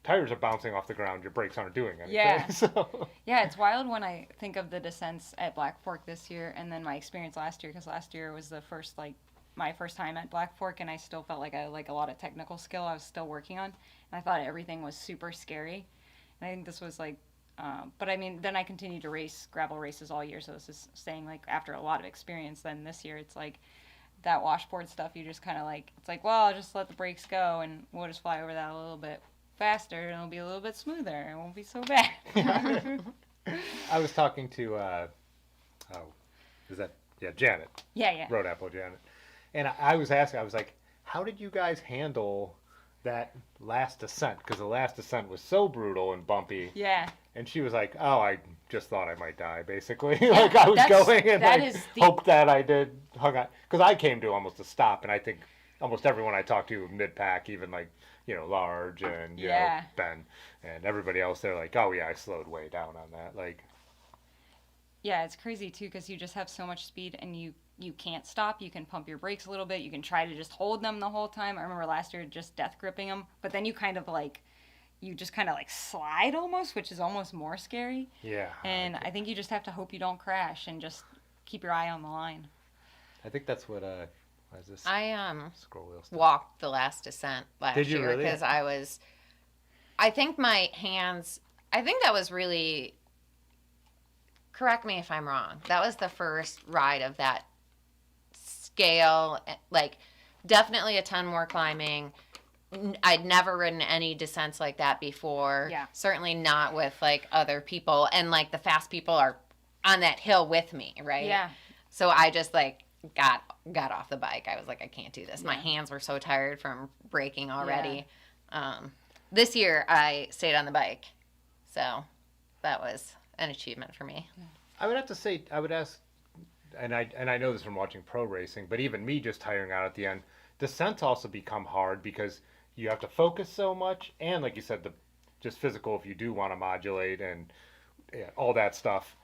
tires are bouncing off the ground, your brakes aren't doing anything. Yeah. So. Yeah, it's wild when I think of the descents at Blackfork this year, and then my experience last year, because last year was the first, like, my first time at Blackfork, and I still felt like I had, like, a lot of technical skill I was still working on, and I thought everything was super scary. And I think this was, like, but I mean, then I continued to race gravel races all year, so this is saying, like, after a lot of experience, then this year it's like, that washboard stuff, you just kind of like, it's like, well, I'll just let the brakes go, and we'll just fly over that a little bit faster, and it'll be a little bit smoother. It won't be so bad. I was talking to, Janet. Yeah. Road Apple Janet. And I was asking, I was like, how did you guys handle that last descent? Because the last descent was so brutal and bumpy. Yeah. And she was like, oh, I just thought I might die, basically. Like, I was going and hoped that I hung on. Because I came to almost a stop, and I think almost everyone I talked to, mid-pack, even like, Large and, Ben and everybody else, they're like, oh, yeah, I slowed way down on that. Like, yeah, it's crazy, too, because you just have so much speed, and you can't stop. You can pump your brakes a little bit. You can try to just hold them the whole time. I remember last year just death gripping them, but then you just kind of like slide almost, which is almost more scary. Yeah. And I think you just have to hope you don't crash and just keep your eye on the line. I think that's what, what is this? I scroll wheel stuff. walked the last descent last Did you year really? because I think my hands, I think that was really, correct me if I'm wrong, that was the first ride of that scale, like definitely a ton more climbing. I'd never ridden any descents like that before. Yeah. Certainly not with like other people, and like the fast people are on that hill with me, right? Yeah. So I just like got off the bike. I was like, I can't do this. My Yeah. hands were so tired from braking already. This year I stayed on the bike, so that was an achievement for me. I would have to say, I would ask, and I know this from watching pro racing, but even me just tiring out at the end, descents also become hard because you have to focus so much, and like you said, the just physical if you do want to modulate and all that stuff.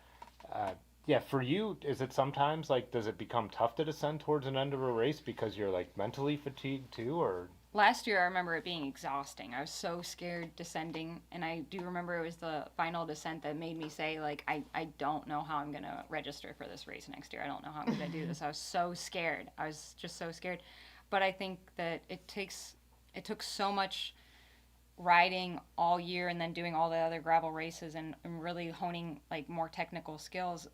Yeah, for you, is it sometimes like does it become tough to descend towards an end of a race because you're like mentally fatigued too, or? Last year, I remember it being exhausting. I was so scared descending, and I do remember it was the final descent that made me say, like, I don't know how I'm going to register for this race next year. I don't know how I'm going to do this. I was so scared. I was just so scared. But I think that it took so much riding all year and then doing all the other gravel races and really honing, like, more technical skills.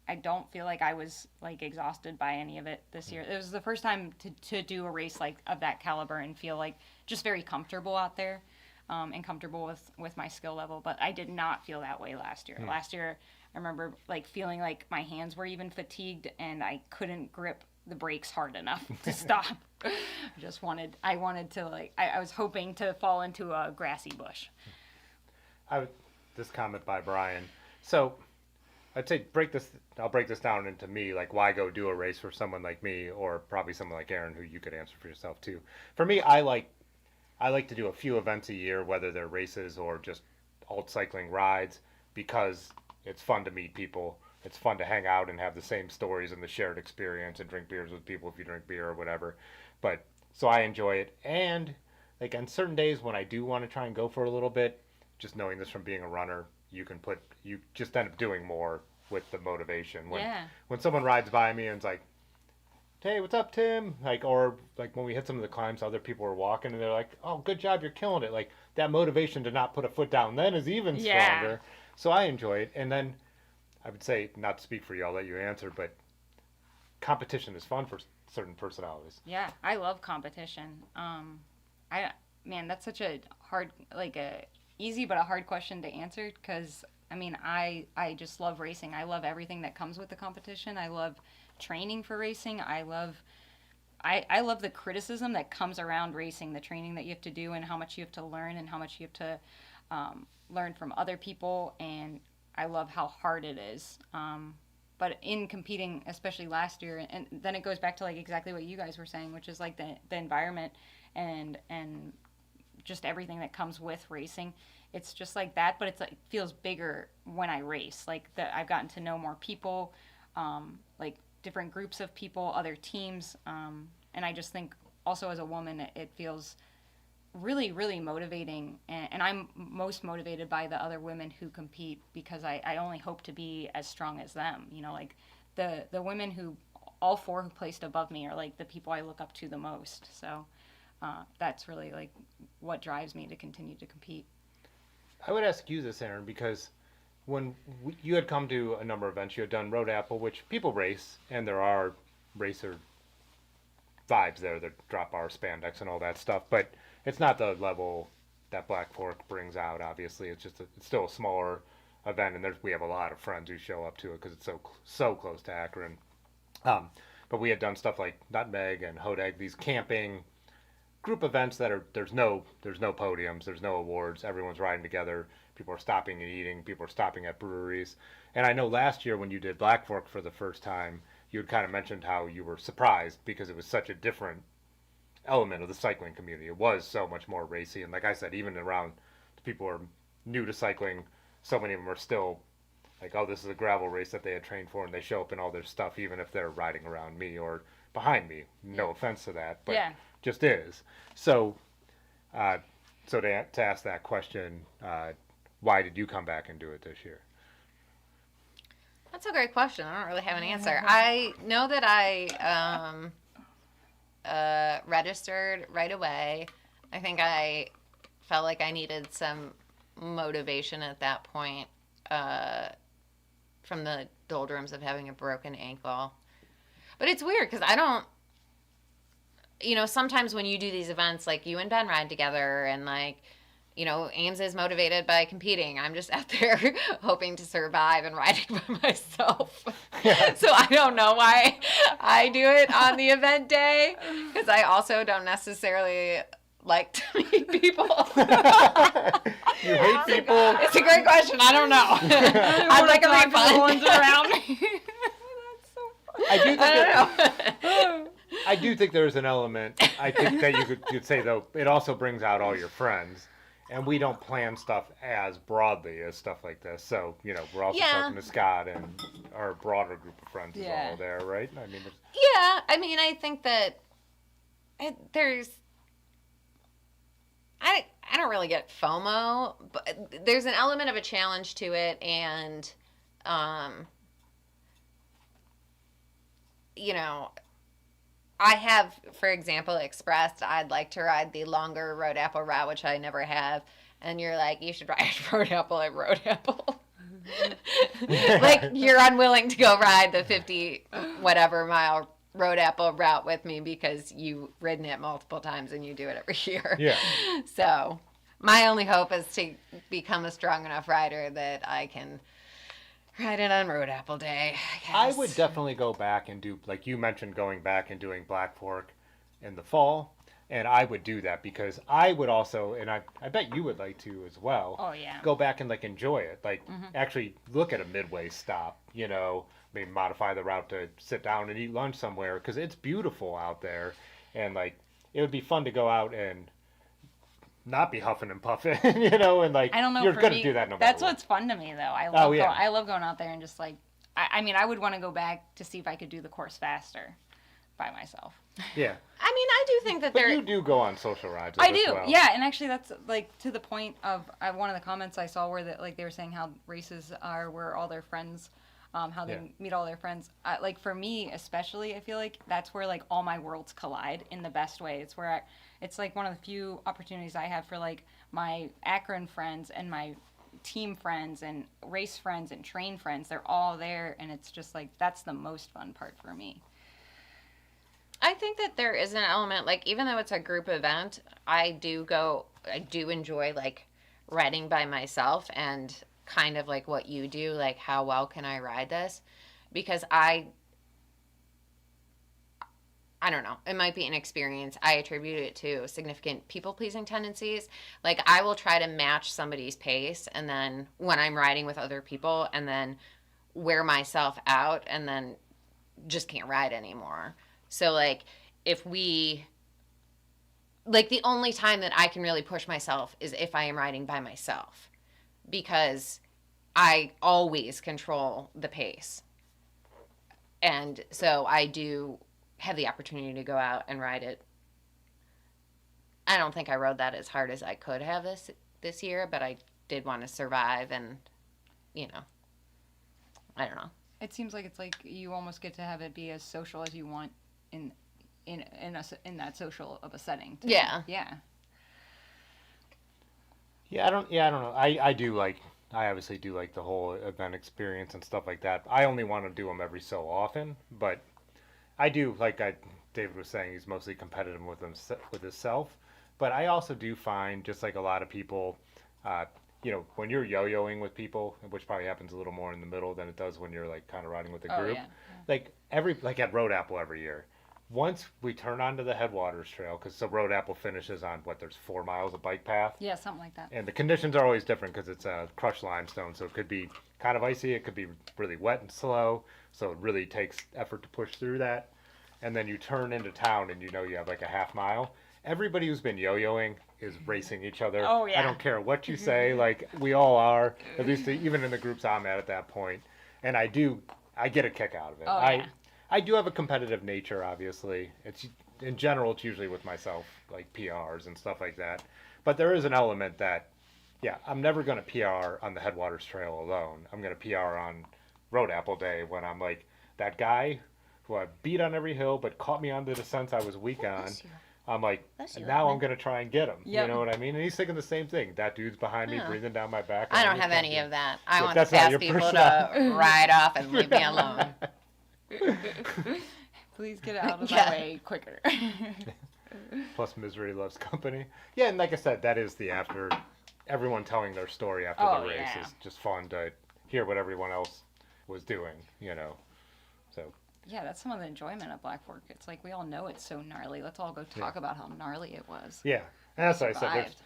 I don't feel like I was like exhausted by any of it this year. It was the first time to do a race like of that caliber and feel like just very comfortable out there, and comfortable with my skill level. But I did not feel that way last year. Last year, I remember like feeling like my hands were even fatigued and I couldn't grip the brakes hard enough to stop. I wanted to like, I was hoping to fall into a grassy bush. This comment by Brian. So I'd say I'll break this down into me, like why go do a race for someone like me, or probably someone like Erin, who you could answer for yourself too. For me, I like to do a few events a year, whether they're races or just alt cycling rides, because it's fun to meet people. It's fun to hang out and have the same stories and the shared experience and drink beers with people if you drink beer or whatever. But so I enjoy it. And like on certain days when I do want to try and go for a little bit, just knowing this from being a runner, you just end up doing more with the motivation. When someone rides by me and it's like, hey, what's up, Tim? Like, or like when we hit some of the climbs, other people are walking and they're like, oh, good job, you're killing it. Like that motivation to not put a foot down then is even stronger. So I enjoy it. And then I would say, not to speak for you, I'll let you answer, but competition is fun for certain personalities. Yeah, I love competition. That's such a hard, like a easy but a hard question to answer because I mean I just love racing. I love everything that comes with the competition. I love training for racing. I love the criticism that comes around racing, the training that you have to do and how much you have to learn and how much you have to learn from other people, and I love how hard it is. But in competing, especially last year, and then it goes back to like exactly what you guys were saying, which is like the environment and just everything that comes with racing. It's just like that, but it's like feels bigger when I race. Like that, I've gotten to know more people, like different groups of people, other teams, and I just think also as a woman, it feels really, really motivating. And I'm most motivated by the other women who compete because I only hope to be as strong as them. You know, like the women who, all four who placed above me are like the people I look up to the most. So that's really like what drives me to continue to compete. I would ask you this, Erin, because when you had come to a number of events, you had done Road Apple, which people race, and there are racer vibes there, the drop bar, spandex, and all that stuff, but it's not the level that Blackfork brings out, obviously. It's still a smaller event, and we have a lot of friends who show up to it because it's so close to Akron. But we had done stuff like Nutmeg and Hodag, these camping group events that there's no podiums, there's no awards, everyone's riding together, people are stopping and eating, people are stopping at breweries. And I know last year when you did Blackfork for the first time, you had kind of mentioned how you were surprised because it was such a different element of the cycling community. It was so much more racy, and like I said, even around the people who are new to cycling, so many of them are still like, oh, this is a gravel race that they had trained for, and they show up in all their stuff even if they're riding around me or behind me. No offense to that, but just is. So to ask that question, why did you come back and do it this year? That's a great question. I don't really have an answer. I know that I registered right away. I think I felt like I needed some motivation at that point from the doldrums of having a broken ankle. But it's weird because I don't, sometimes when you do these events, like you and Ben ride together and like, Ames is motivated by competing. I'm just out there hoping to survive and riding by myself. Yeah. So I don't know why I do it on the event day because I also don't necessarily like to meet people. You hate people? It's a great question. I don't know. I'd like to meet the ones fun. around me. That's so funny. I do think there's an element. I think that you could say though it also brings out all your friends, and we don't plan stuff as broadly as stuff like this. So we're also talking to Scott and our broader group of friends is all there, right? I mean, I think that there's. I don't really get FOMO, but there's an element of a challenge to it, and I have, for example, expressed I'd like to ride the longer Road Apple route, which I never have, and you're like, you should ride Road Apple at Road Apple. Like, you're unwilling to go ride the 50 whatever mile Road Apple route with me because you've ridden it multiple times and you do it every year. Yeah. So my only hope is to become a strong enough rider that I can ride it on Road Apple Day. I would definitely go back and do, like you mentioned, going back and doing Blackfork in the fall. And I would do that because I would also, and I bet you would like to as well. Oh, yeah. Go back and like enjoy it. Like actually look at a midway stop, maybe modify the route to sit down and eat lunch somewhere because it's beautiful out there. And like, it would be fun to go out and not be huffing and puffing, and like, I don't know, you're going to do that no matter That's what. what's fun to me, though. I love going out there and just like, I would want to go back to see if I could do the course faster by myself. Yeah. I do think that But you do go on social rides. I do, as well. yeah, and actually that's like to the point of one of the comments I saw where that like they were saying how races are where all their friends, how they meet all their friends. Like for me especially, I feel like that's where like all my worlds collide in the best way. It's where it's like one of the few opportunities I have for like my Akron friends and my team friends and race friends and train friends. They're all there, and it's just like that's the most fun part for me. I think that there is an element, like, even though it's a group event, I do enjoy, like, riding by myself and kind of like what you do, like, how well can I ride this? Because I don't know, it might be an experience. I attribute it to significant people-pleasing tendencies. Like, I will try to match somebody's pace, and then when I'm riding with other people, and then wear myself out, and then just can't ride anymore. So, like, the only time that I can really push myself is if I am riding by myself because I always control the pace. And so I do have the opportunity to go out and ride it. I don't think I rode that as hard as I could have this year, but I did want to survive and, I don't know. It seems like it's like you almost get to have it be as social as you want in that social of a setting. Too. Yeah. Yeah. Yeah, I don't know. I obviously do like the whole event experience and stuff like that. I only want to do them every so often, but I do, David was saying, he's mostly competitive with himself. But I also do find, just like a lot of people, when you're yo-yoing with people, which probably happens a little more in the middle than it does when you're like kind of riding with a group. Like at Road Apple every year. Once we turn onto the Headwaters Trail, because the Road Apple finishes on there's 4 miles of bike path. Yeah, something like that. And the conditions are always different because it's a crushed limestone, so it could be kind of icy, it could be really wet and slow, so it really takes effort to push through that. And then you turn into town and you have like a half mile. Everybody who's been yo-yoing is racing each other. Oh, yeah. I don't care what you say, like we all are, at least even in the groups I'm at that point. And I get a kick out of it. Oh, yeah. I do have a competitive nature, obviously. It's in general, it's usually with myself, like PRs and stuff like that. But there is an element that, I'm never going to PR on the Headwaters Trail alone. I'm going to PR on Road Apple Day when I'm like that guy who I beat on every hill but caught me on the descents I was weak on. I'm like, now I'm going to try and get him. Yep. You know what I mean? And he's thinking the same thing. That dude's behind me, breathing down my back. I don't have any of that. I want that's to not ask your people to ride off and leave me alone. Please get out of Yeah. my way quicker. Plus, misery loves company. Yeah, and like I said, that is the after. Everyone telling their story after Oh, the race yeah. is just fun to hear what everyone else was doing. So Yeah, that's some of the enjoyment of Blackfork. It's like we all know it's so gnarly. Let's all go talk about how gnarly it was. yeah, and that's what I said. Survived.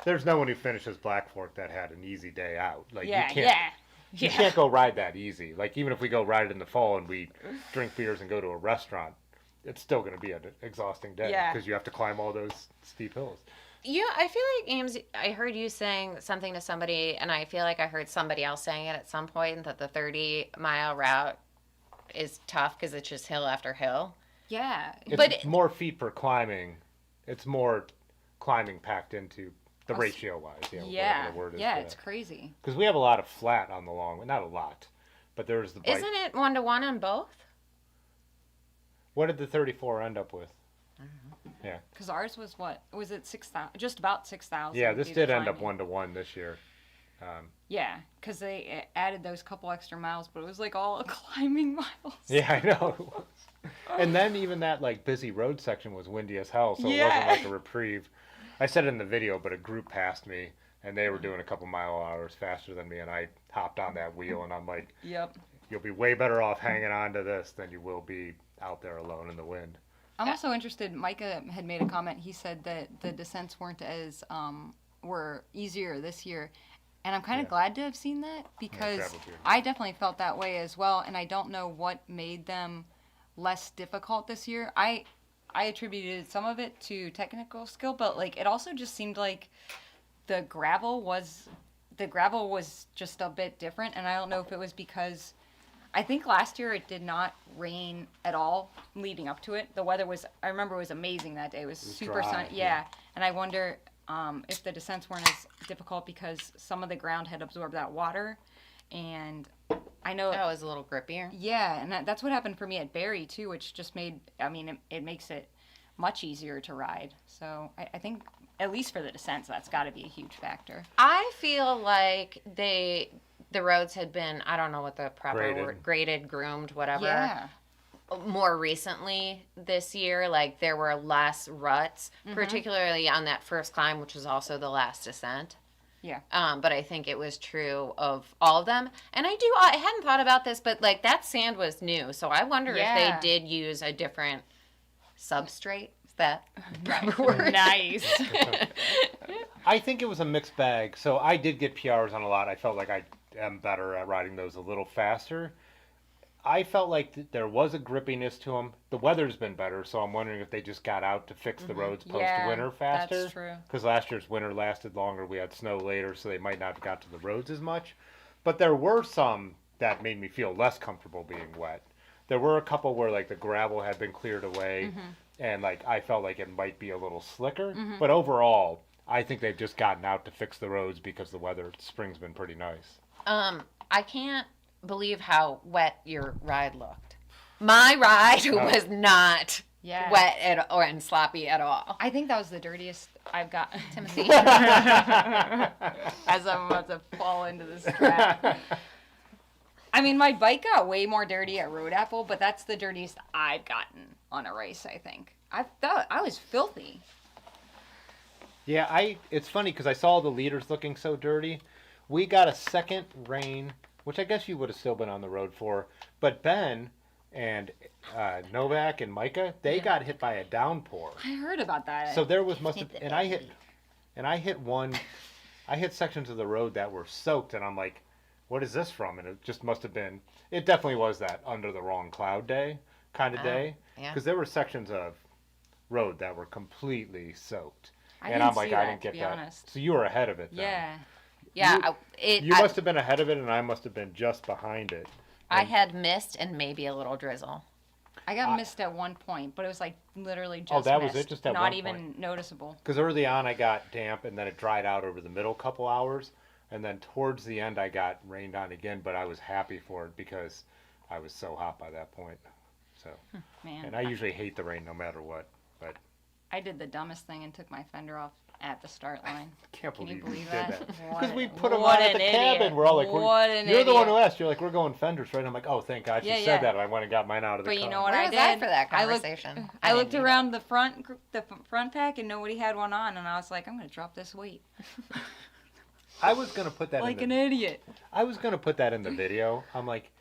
There's no one who finishes Blackfork that had an easy day out. Like Yeah, you can't. yeah. You can't go ride that easy. Like even if we go ride it in the fall and we drink beers and go to a restaurant, it's still going to be an exhausting day Yeah. because you have to climb all those steep hills. I feel like, Ames, I heard you saying something to somebody, and I feel like I heard somebody else saying it at some point, that the 30-mile route is tough because it's just hill after hill. Yeah. It's more feet per climbing. It's more climbing packed into the ratio wise. Yeah. Whatever the word is. Yeah, it's crazy. Because we have a lot of flat on the long, not a lot, but there's the bike. Isn't it 1-to-1 on both? What did the 34 end up with? Yeah. Because ours was what? Was it 6,000? Just about 6,000. Yeah, this did end up climbing. 1-to-1 this year. Yeah, because they added those couple extra miles, but it was like all climbing miles. Yeah, I know. And then even that like busy road section was windy as hell, so it Yeah. wasn't like a reprieve. I said it in the video, but a group passed me, and they were doing a couple mile hours faster than me, and I hopped on that wheel, and I'm like, Yep. you'll be way better off hanging on to this than you will be out there alone in the wind. I'm also interested. Micah had made a comment. He said that the descents weren't as were easier this year, and I'm kind of glad to have seen that because gravel gear. I definitely felt that way as well. And I don't know what made them less difficult this year. I attributed some of it to technical skill, but like it also just seemed like the gravel was just a bit different, and I don't know if it was because. I think last year it did not rain at all leading up to it. The weather I remember it was amazing that day. It was super dry, sunny. Yeah. And I wonder if the descents weren't as difficult because some of the ground had absorbed that water. And I know. That was a little grippier. Yeah. And that's what happened for me at Barrie too, which just it makes it much easier to ride. So I think, at least for the descents, that's got to be a huge factor. I feel like the roads had been, I don't know what the proper word, graded, groomed, whatever. Yeah. More recently this year, like there were less ruts, particularly on that first climb, which was also the last descent. Yeah. But I think it was true of all of them. And I hadn't thought about this, but like that sand was new. So I wonder if they did use a different substrate. Is that proper word? Nice. I think it was a mixed bag. So I did get PRs on a lot. I felt like I am better at riding those a little faster. I felt like there was a grippiness to them. The weather's been better, so I'm wondering if they just got out to fix the roads post-winter faster. That's true. Because last year's winter lasted longer. We had snow later, so they might not have got to the roads as much. But there were some that made me feel less comfortable being wet. There were a couple where like the gravel had been cleared away, and like I felt like it might be a little slicker. But overall, I think they've just gotten out to fix the roads because the weather spring's been pretty nice. I can't believe how wet your ride looked. My ride was not wet and sloppy at all. I think that was the dirtiest I've got. Timothy. As I'm about to fall into this trap. I mean, my bike got way more dirty at Road Apple, but that's the dirtiest I've gotten on a race, I think. I thought I was filthy. Yeah, it's funny because I saw the leaders looking so dirty. We got a second rain, which I guess you would have still been on the road for. But Ben and Novak and Micah, they got hit by a downpour. I heard about that. So there was I hit sections of the road that were soaked, and I'm like, what is this from? And it just must have been. It definitely was that under the wrong cloud day kind of day, because there were sections of road that were completely soaked. And I'm like, I didn't get that. Honest. So you were ahead of it then. Yeah. Yeah. You must have been ahead of it, and I must have been just behind it. I had mist and maybe a little drizzle. I got missed at one point, but it was like literally just Oh, that mist. was it? Just at Not one even point? noticeable. Because early on I got damp, and then it dried out over the middle couple hours. And then towards the end I got rained on again, but I was happy for it because I was so hot by that point. So, Man. and I usually hate the rain no matter what. But I did the dumbest thing and took my fender off at the start line. Can't Can believe you believe did that? that. What Because we an- put them what on at an the idiot. cabin. We're all like, What an you're the one who idiot. asked. You're like, we're going fenders, right? And I'm like, oh, thank God she Yeah, said yeah. that. And I went and got mine out of the But car. you know what Where I was did? I for that I looked- conversation? I looked didn't need around the front pack and nobody had one on, and I was like, I'm gonna drop this weight I was going to put that like in an the, idiot. I was going to put that in the video. I'm like,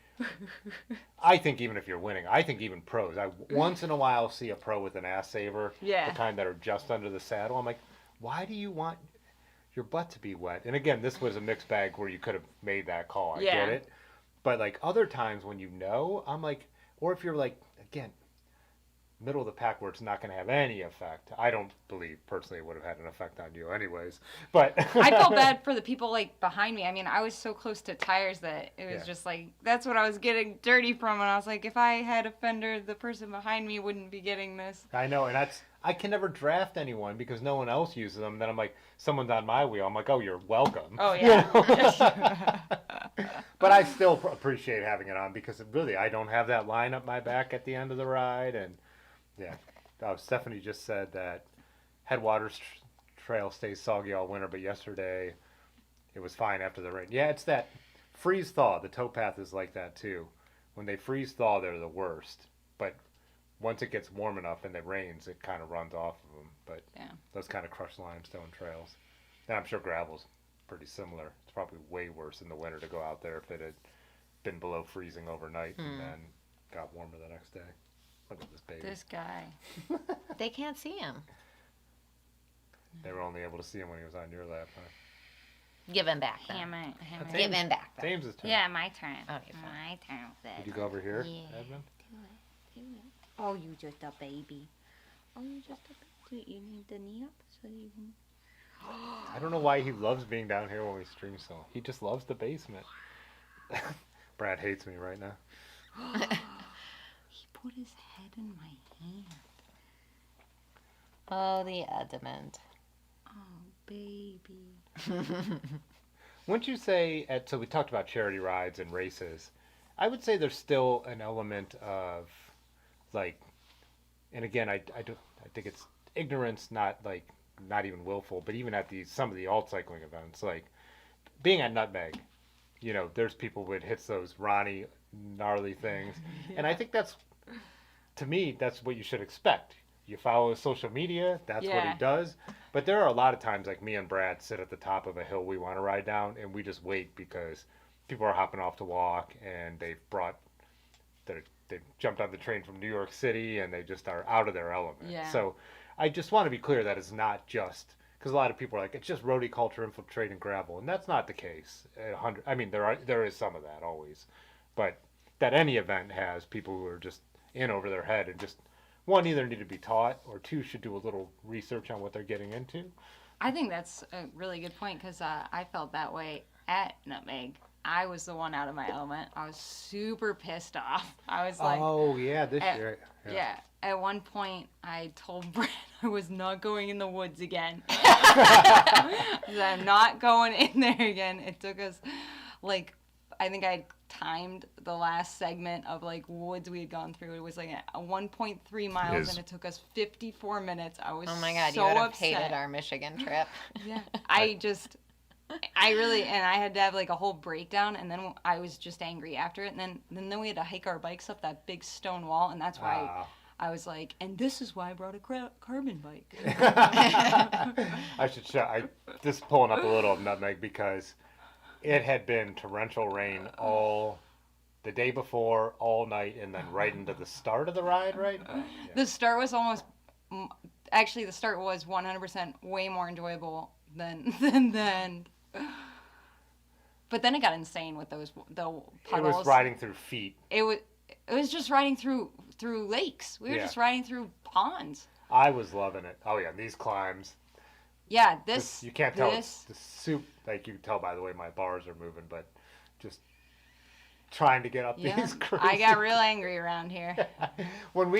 I think even if you're winning, I think even pros. I once in a while see a pro with an ass saver, Yeah. the kind that are just under the saddle. I'm like, why do you want your butt to be wet? And again, this was a mixed bag where you could have made that call. I Yeah. get it. But like other times when you know, I'm like, or if you're like, again, middle of the pack where it's not going to have any effect. I don't believe personally it would have had an effect on you anyways. But I felt bad for the people like behind me. I mean, I was so close to tires that it was Yeah. just like that's what I was getting dirty from, and I was like, if I had a fender, the person behind me wouldn't be getting this. I know, and I can never draft anyone because no one else uses them. Then I'm like, someone's on my wheel. I'm like, oh, you're welcome. Oh, You yeah. know? But I still appreciate having it on because really I don't have that line up my back at the end of the ride. And yeah, Stephanie just said that Headwaters Trail stays soggy all winter, but yesterday it was fine after the rain. Yeah, it's that freeze thaw. The towpath is like that too. When they freeze thaw, they're the worst. But once it gets warm enough and it rains, it kind of runs off of them. But Yeah. those kind of crushed limestone trails. And I'm sure gravel's pretty similar. It's probably way worse in the winter to go out there if it had been below freezing overnight and then got warmer the next day. Look at this baby. This guy. They can't see him. They were only able to see him when he was on your lap, huh? Give him back then. Hammer. That's Give him back then. James's turn. Yeah, my turn. Okay, fine. My turn. Did you go over here, Yeah. Edmund? Oh, you just a baby. Oh, you just a baby. You need the knee up so you can. I don't know why he loves being down here when we stream so. He just loves the basement. Brad hates me right now. He put his head in my hand. Oh, the Edmund. Oh, baby. Wouldn't you say, so we talked about charity rides and races. I would say there's still an element of, like, and again, I think it's ignorance, not even willful, but even at some of the alt cycling events, like being at Nutmeg, you know, there's people with hits those Ronnie gnarly things. Yeah. And I think to me, that's what you should expect. You follow his social media, that's what Yeah. he does. But there are a lot of times like me and Brad sit at the top of a hill we want to ride down and we just wait because people are hopping off to walk and they've jumped on the train from New York City and they just are out of their element. Yeah. So I just want to be clear that it's not just, because a lot of people are like, it's just roadie culture infiltrating gravel. And that's not the case. I mean, there is some of that always. But that any event has people who are just in over their head and just, one, either need to be taught or two, should do a little research on what they're getting into. I think that's a really good point because I felt that way at Nutmeg. I was the one out of my element. I was super pissed off. I was like, oh, yeah, this year. yeah. At one point, I told Brad I was not going in the woods again. I'm not going in there again. It took us, like, I think I timed the last segment of, like, woods we had gone through. It was, like, a 1.3 miles, and it took us 54 minutes. I was Oh my God, so you would have upset. hated our Michigan trip. Yeah. I really, and I had to have like a whole breakdown, and then I was just angry after it, and then we had to hike our bikes up that big stone wall, and that's why I was like, and this is why I brought a carbon bike. I should show, just pulling up a little of Nutmeg because it had been torrential rain all the day before, all night, and then right into the start of the ride, right? Oh, yeah. The start was actually the start was 100% way more enjoyable than then. But then it got insane with the puddles. It was riding through feet. It was just riding through lakes. We were Yeah. just riding through ponds. I was loving it. Oh yeah, these climbs. Yeah, You can't tell it's the soup. Like you can tell by the way my bars are moving, but just trying to get up these crazy. I got real angry around here. When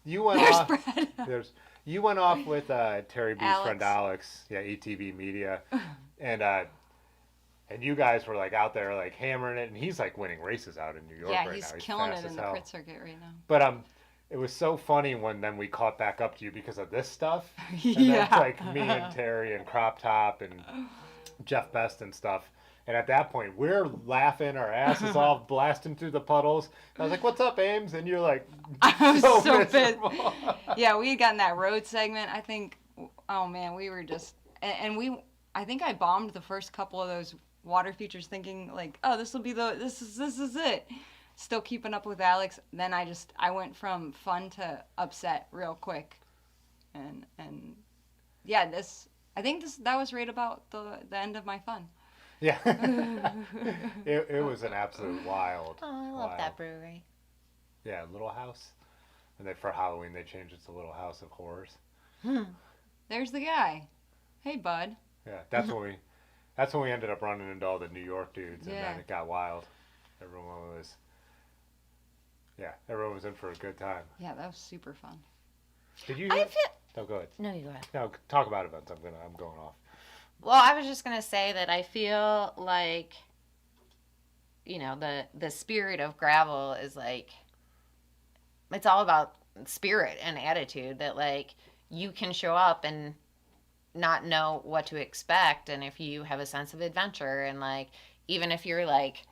you went There's off. Brad. You went off with Terry B's Alex. friend Alex, yeah, ETV Media, and you guys were like out there like hammering it, and he's like winning races out in New York Yeah, right he's now. killing fast it as in the hell. crit circuit right now. But it was so funny when then we caught back up to you because of this stuff. And Yeah. that's like me and Terry and Crop Top and Jeff Best and stuff. And at that point, we're laughing our asses off, blasting through the puddles. And I was like, "What's up, Ames?" And you're like, I was so so pissed. miserable. Yeah, we had gotten that road segment. I think, oh man, we were just, and we, I think I bombed the first couple of those water features thinking like, oh, this is it. Still keeping up with Alex. Then I went from fun to upset real quick. And yeah, that was right about the end of my fun. Yeah. It was an absolute wild. Oh, I love that brewery. Yeah, Little House. And then for Halloween, they changed it to Little House of Horrors. There's the guy. Hey, bud. Yeah, that's when we ended up running into all the New York dudes, and then it got wild. Everyone was in for a good time. Yeah, that was super fun. Did you? I feel. Oh, go ahead. No, you go ahead. No, talk about events. I'm going off. Well, I was just gonna say that I feel like, the spirit of gravel is like, it's all about spirit and attitude. That like you can show up and not know what to expect, and if you have a sense of adventure, and like even if you're like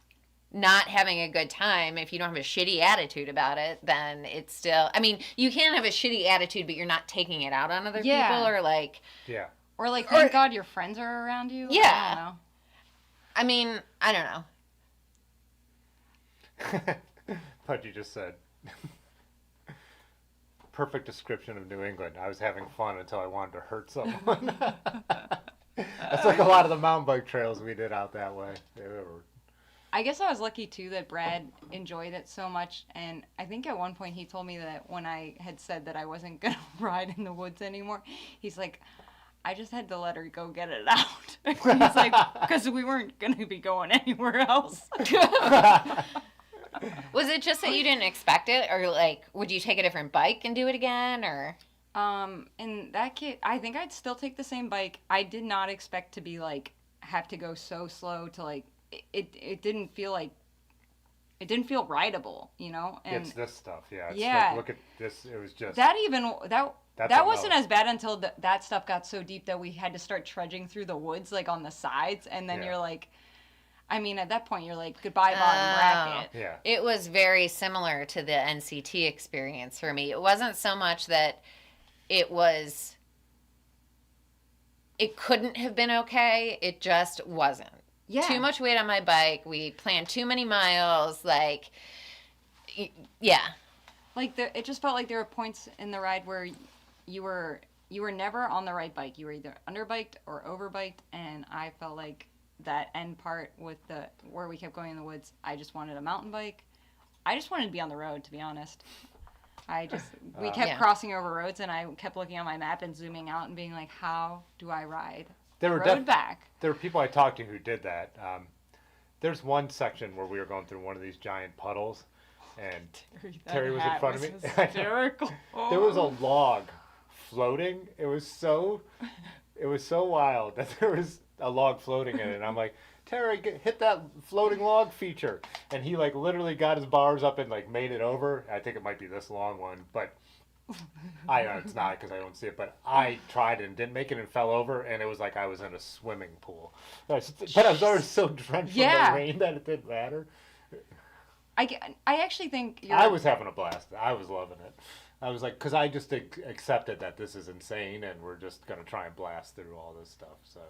not having a good time, if you don't have a shitty attitude about it, then it's still, I mean, you can have a shitty attitude but you're not taking it out on other people, or like or like thank God your friends are around you. Yeah. I don't know. I mean, I don't know. But you just said perfect description of New England. I was having fun until I wanted to hurt someone. That's like a lot of the mountain bike trails we did out that way. I guess I was lucky too that Brad enjoyed it so much, and I think at one point he told me that when I had said that I wasn't gonna ride in the woods anymore, he's like, I just had to let her go get it out. He's like, because we weren't gonna be going anywhere else. Was it just that you didn't expect it, or like would you take a different bike and do it again, or? In that case, I think I'd still take the same bike. I did not expect to be like have to go so slow to like it didn't feel like it didn't feel rideable, and it's this stuff. It's yeah, like, look at this. It was just that wasn't as bad until that stuff got so deep that we had to start trudging through the woods like on the sides, and then you're like, I mean, at that point you're like, goodbye bottom bracket. Yeah. It was very similar to the NCT experience for me. It wasn't so much that it couldn't have been okay. It just wasn't. Yeah. Too much weight on my bike. We planned too many miles. Like, yeah. Like it just felt like there were points in the ride where you were never on the right bike. You were either underbiked or overbiked, and I felt like that end part with where we kept going in the woods, I just wanted a mountain bike. I just wanted to be on the road, to be honest. We kept crossing over roads, and I kept looking on my map and zooming out and being like, how do I ride back? There were people I talked to who did that. There's one section where we were going through one of these giant puddles, and Terry was in front of me. Hysterical. There was a log floating. It was so wild that there was a log floating in it, and I'm like, Terry, hit that floating log feature. And he like literally got his bars up and like made it over. I think it might be this long one, but I know it's not because I don't see it. But I tried and didn't make it and fell over, and it was like I was in a swimming pool. But I was already so drenched from the rain that it didn't matter. I actually think I was having a blast. I was loving it. I was like, because I just accepted that this is insane, and we're just gonna try and blast through all this stuff. So.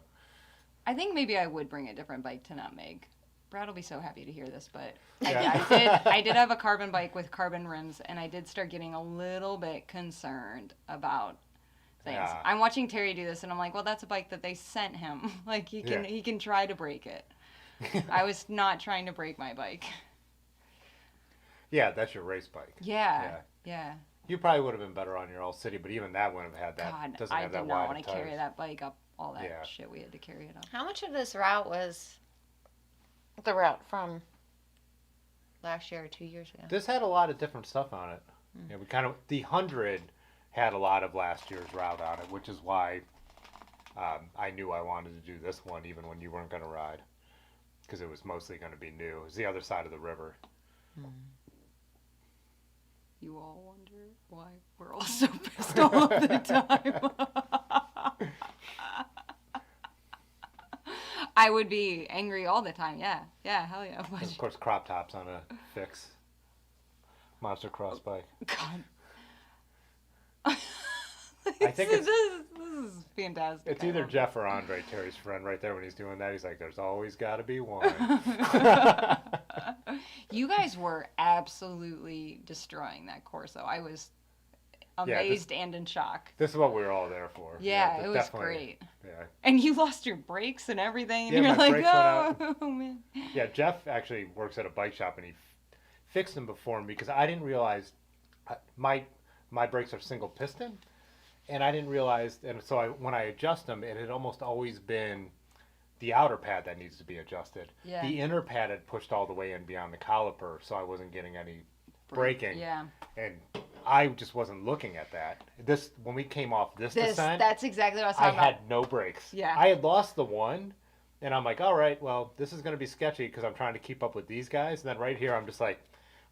I think maybe I would bring a different bike to Nutmeg. Brad will be so happy to hear this, but I did have a carbon bike with carbon rims, and I did start getting a little bit concerned about things. Yeah. I'm watching Terry do this, and I'm like, well, that's a bike that they sent him. Like he can try to break it. I was not trying to break my bike. Yeah, that's your race bike. Yeah. You probably would have been better on your all city, but even that wouldn't have had that. God, I did not want to carry that bike up all that shit we had to carry it up. How much of this route was the route from last year or 2 years ago? This had a lot of different stuff on it. Yeah, the 100 had a lot of last year's route on it, which is why I knew I wanted to do this one even when you weren't going to ride, because it was mostly going to be new. It was the other side of the river. You all wonder. why we're all so pissed all of the time. I would be angry all the time. Yeah, hell yeah. And of course, crop tops on a fix. Monster cross bike. God. I think this is fantastic. it's either Jeff or Andre, Terry's friend, right there when he's doing that. He's like, "There's always got to be one." You guys were absolutely destroying that course, though. I was amazed and in shock. This is what we were all there for. Yeah, but it was definitely, great. Yeah. And you lost your brakes and everything, and Yeah, you're my like, brakes went out. oh man. Yeah, Jeff actually works at a bike shop, and he fixed them before me because I didn't realize my brakes are single piston, and I didn't realize, and so when I adjust them, it had almost always been the outer pad that needs to be adjusted. Yeah. The inner pad had pushed all the way in beyond the caliper, so I wasn't getting any braking. Yeah. And I just wasn't looking at that. When we came off this descent, That's exactly what I was I talking about. had no brakes. Yeah. I had lost the one, and I'm like, all right, well, this is going to be sketchy because I'm trying to keep up with these guys. And then right here, I'm just like,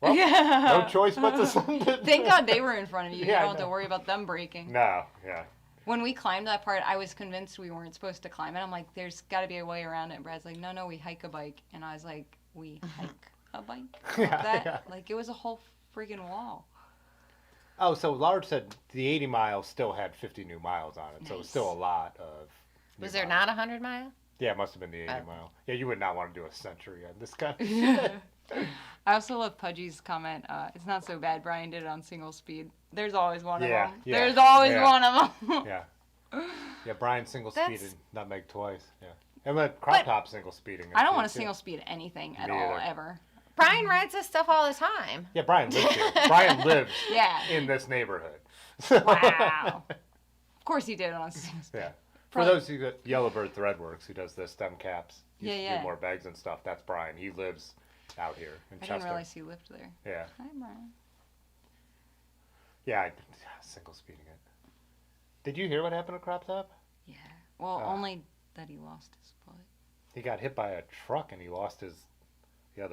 well, no choice but to send it. Thank God they were in front of you. Yeah, You don't have to worry about them braking. No, yeah. When we climbed that part, I was convinced we weren't supposed to climb it. I'm like, there's got to be a way around it. And Brad's like, no, we hike a bike. And I was like, we hike a bike? Yeah, That, yeah. Like, it was a whole freaking wall. Oh, so Lars said the 80 miles still had 50 new miles on it, so it was Nice. still a lot of. Was new there miles. not 100 mile? Yeah, it must have been the 80 Oh. mile. Yeah, you would not want to do a century on this kind of shit. I also love Pudgy's comment. It's not so bad. Brian did it on single speed. There's always one Yeah, of them. yeah, There's always yeah. one of them. Yeah. Yeah, Brian single That's- speeded Nutmeg twice. Yeah. And the crop But top single speeding. I don't want to too. single speed anything at Me all, either. ever. Brian rides this stuff all the time. Yeah, Brian lives here. Brian lives Yeah. in this neighborhood. Wow. Of course he did it on single speed. Yeah. For Probably- those who got Yellowbird Threadworks, who does the stem caps, used to Yeah. do more bags and stuff, that's Brian. He lives out here in I Chester. didn't realize he lived there. Yeah. Hi, Brian. Yeah, single speeding it. Did you hear what happened to Crop Top? Yeah. Well, Oh. only that he lost his foot. He got hit by a truck and he lost the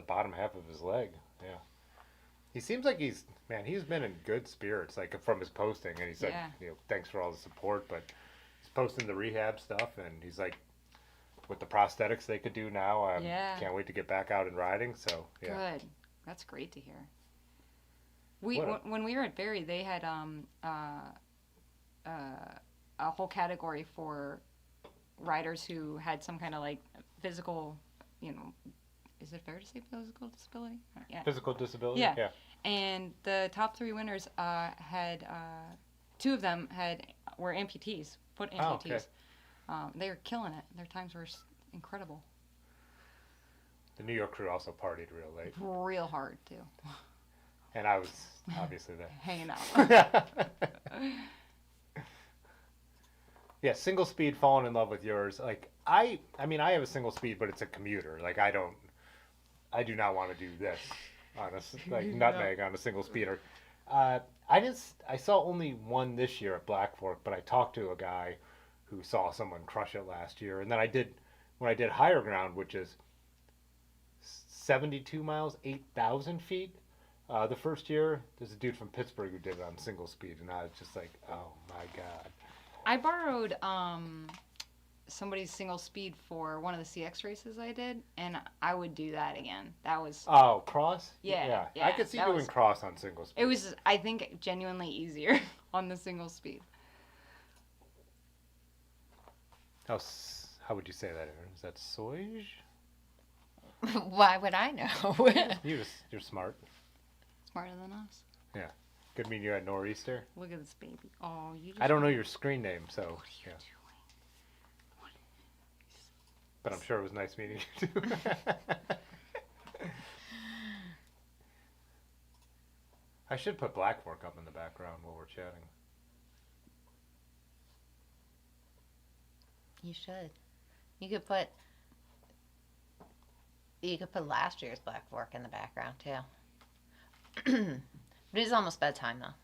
bottom half of his leg. Yeah. He seems like he's been in good spirits, like from his posting, and he said, Yeah. thanks for all the support, but he's posting the rehab stuff, and he's like, with the prosthetics they could do now, I Yeah. can't wait to get back out and riding, so, yeah. Good. That's great to hear. When we were at Barry, they had a whole category for riders who had some kind of like physical, is it fair to say physical disability? Yeah. Physical disability? Yeah. And the top 3 winners had 2 of them were amputees, foot amputees. Oh, okay. They were killing it. Their times were incredible. The New York crew also partied real late, Real hard too. and I was obviously there. Hanging out. Yeah, single speed, falling in love with yours. Like I have a single speed, but it's a commuter. Like I do not want to do this on nutmeg on a single speeder. I saw only one this year at Blackfork, but I talked to a guy who saw someone crush it last year, and then when I did higher ground, which is 72 miles, 8,000 feet. The first year, there's a dude from Pittsburgh who did it on single speed, and I was just like, oh my god. I borrowed somebody's single speed for one of the CX races I did, and I would do that again. That was Oh, cross? Yeah, I could see that doing was- cross on single speed. it was I think genuinely easier on the single speed. How would you say that, Erin? Is that Soij? Why would I know? You're smart. Smarter than us. Good meeting you at Nor'easter. Look at this baby. Oh, you just I don't know your screen name, so yeah. But I'm sure it was nice meeting you too. I should put Blackfork up in the background while we're chatting. You should. You could put last year's Blackfork in the background too. But it's almost bedtime though.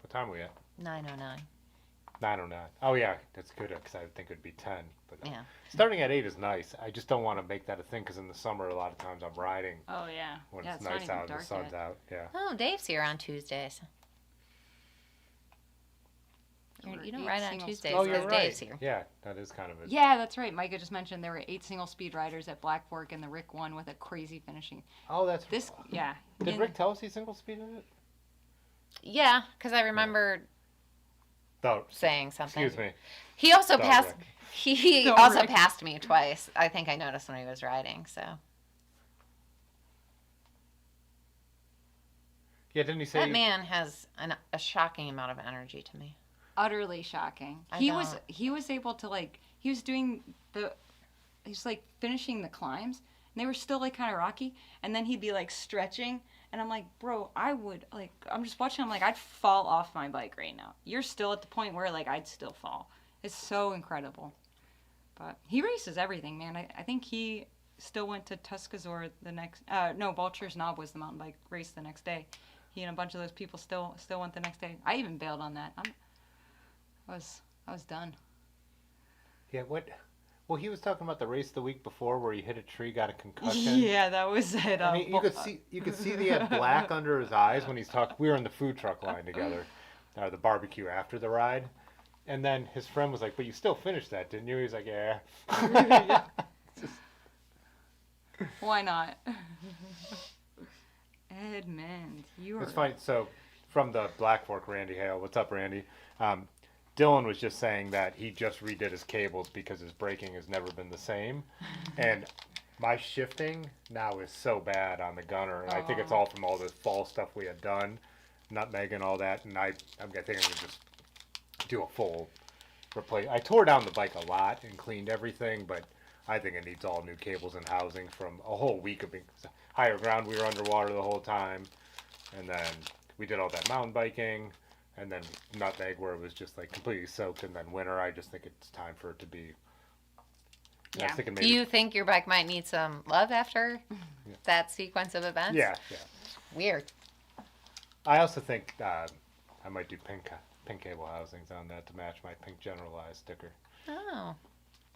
What time are we at? 9:09. 9:09. Oh yeah, that's good because I think it'd be 10. But Yeah. starting at 8 is nice. I just don't want to make that a thing because in the summer a lot of times I'm riding Oh yeah. when Yeah, it's not nice even out and the dark sun's yet. out. Yeah. Oh, Dave's here on Tuesdays. There were You don't 8 ride on single Tuesdays speed Oh, you're because right. Dave's here. Yeah, that is kind of a. Yeah, that's right. Micah just mentioned there were 8 single speed riders at Blackfork, and the Rick won with a crazy finishing. Oh, that's. This, yeah. Did And- Rick tell us he single speeded it? Yeah, because I remember No. saying something. Excuse me. He also Dog passed. Rick. He Dog also Rick. passed me twice. I think I noticed when he was riding. So Yeah, didn't he say? that man has a shocking amount of energy to me. Utterly shocking. I He was able to like he was doing he was like finishing the climbs and they were still like kind of rocky and then he'd be like stretching and I'm like, bro, I would like I'm just watching, I'm like, I'd fall off my bike right now. You're still at the point where like I'd still fall. It's so incredible. But he races everything, man. I think he still went to Tuscazor the next no, Vulture's Knob was the mountain bike race the next day. He and a bunch of those people still went the next day. I even bailed on that. I was done. Yeah. What? Well, he was talking about the race the week before where he hit a tree, got a concussion. Yeah, that was it. I mean, you could see he had black under his eyes when he's talking. We were in the food truck line together, the barbecue after the ride, and then his friend was like, "But you still finished that, didn't you?" He's like, "Yeah." Why not? Edmund, you are. It's fine. So, from the Blackfork, Randy Hale. What's up, Randy? Dylan was just saying that he just redid his cables because his braking has never been the same, and my shifting now is so bad on the gunner, and I think it's all from all the fall stuff we had done, nutmeg and all that, and I'm thinking I'm gonna just do a full replace. I tore down the bike a lot and cleaned everything, but I think it needs all new cables and housing from a whole week of being higher ground. We were underwater the whole time, and then we did all that mountain biking, and then nutmeg where it was just like completely soaked, and then winter. I just think it's time for it to be. I Yeah. was thinking Do maybe, you think your bike might need some love after that sequence of events? Yeah. Weird. I also think I might do pink cable housings on that to match my pink generalized sticker. Oh,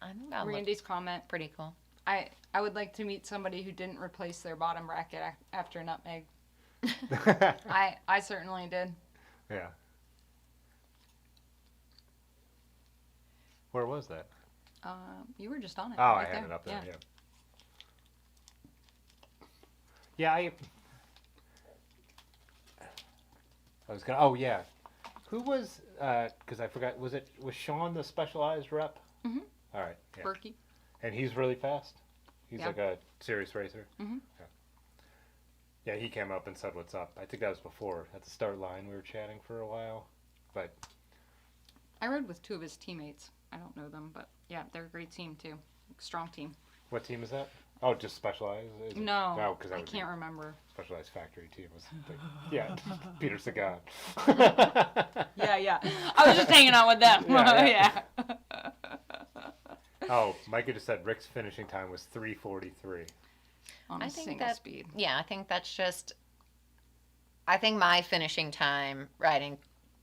I think that looks Randy's comment. pretty cool. I would like to meet somebody who didn't replace their bottom bracket after nutmeg. I certainly did. Yeah. Where was that? You were just on it. Oh, right I had there. it up there. Yeah. Yeah. I was gonna. Oh yeah. Who was? Because I forgot. Was Sean the specialized rep? Mhm. All right. Yeah. Berkey. And he's really fast. He's Yeah. like a serious racer. Mhm. Yeah. Yeah. He came up and said, "What's up?" I think that was before at the start line. We were chatting for a while, but I rode with 2 of his teammates. I don't know them, but yeah, they're a great team too. Strong team. what team is that? Oh, just specialized. Is it? No, No, because I can't remember. Specialized factory team was. Yeah. Peter Sagan. Yeah. I was just hanging out with them. Yeah, Yeah. Oh, Micah just said Rick's finishing time was 3:43. On I a think single that- speed. Yeah, I think that's just. I think my finishing time riding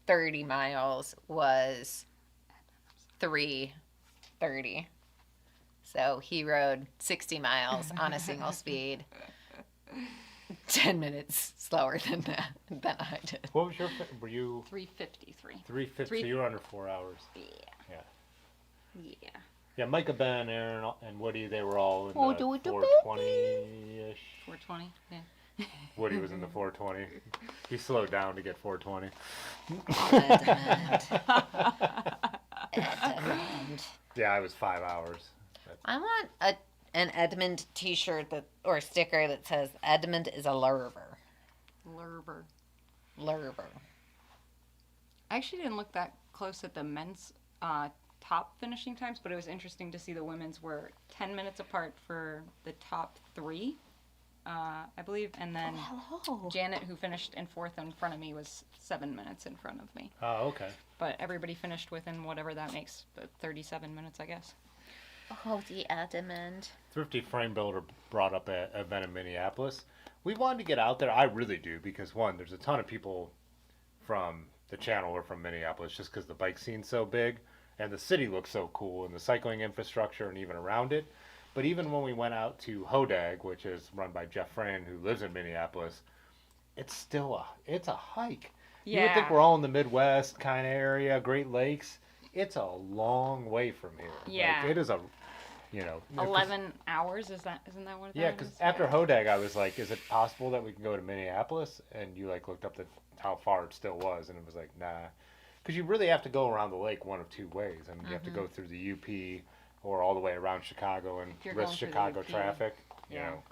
30 miles was 3:30. So he rode 60 miles on a single speed. 10 minutes slower than I did. What was your? Were you 3:53. 3:50? So you were under 4 hours. Yeah. Yeah, Micah, Ben, Erin, and Woody, they were all in Oh, the do it, do 420-ish. 4:20. Yeah. Woody was in the 420. He slowed down to get 420. Edmund. Yeah, I was 5 hours. I want an Edmund t-shirt or sticker that says Edmund is a lurber. Lurber. Lurber. I actually didn't look that close at the men's top finishing times, but it was interesting to see the women's were 10 minutes apart for the top 3, I believe, and then Hello. Janet, who finished in 4th in front of me, was 7 minutes in front of me. Oh, okay. But everybody finished within whatever that makes, 37 minutes, I guess. Oh, the Edmund. Thrifty Frame Builder brought up an event in Minneapolis. We wanted to get out there. I really do, because one, there's a ton of people from the channel or from Minneapolis just because the bike scene's so big and the city looks so cool and the cycling infrastructure and even around it. But even when we went out to Hodag, which is run by Jeff Fran, who lives in Minneapolis, it's still it's a hike. You would think we're all in the Midwest kind of area, Great Lakes. It's a long way from here. Yeah. Like, it is a, you know. 11 hours, isn't that what it is? Yeah, because after Hodag, I was like, is it possible that we can go to Minneapolis? And you like looked up how far it still was, and it was like, nah. Because you really have to go around the lake one of two ways. I mean, you have to go through the UP or all the way around Chicago and risk Chicago traffic. You know,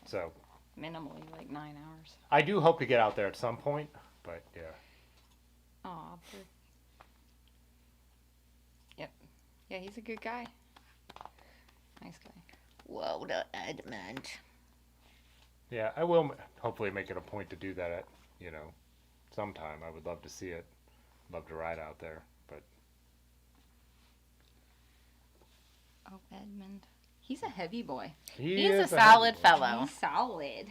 so. Minimally, like 9 hours. I do hope to get out there at some point, but yeah. Aw, yep. Yeah, he's a good guy. Nice guy. Whoa, the Edmund. Yeah, I will hopefully make it a point to do that at, you know, sometime. I would love to see it. Love to ride out there, but. Oh, Edmund. He's a heavy boy. He's a solid boy. fellow. He's solid.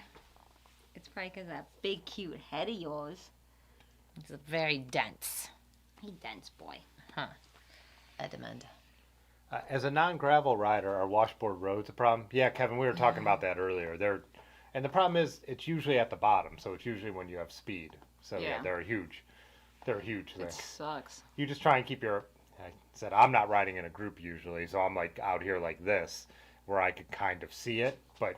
It's probably because of that big, cute head of yours. He's very dense. He dense boy. Edmund. As a non-gravel rider, are washboard roads a problem? Yeah, Kevin, we were talking about that earlier. And the problem is it's usually at the bottom, so it's usually when you have speed. So yeah, they're huge. They're huge. It sucks. You just try and keep I said I'm not riding in a group usually, so I'm like out here like this, where I could kind of see it, but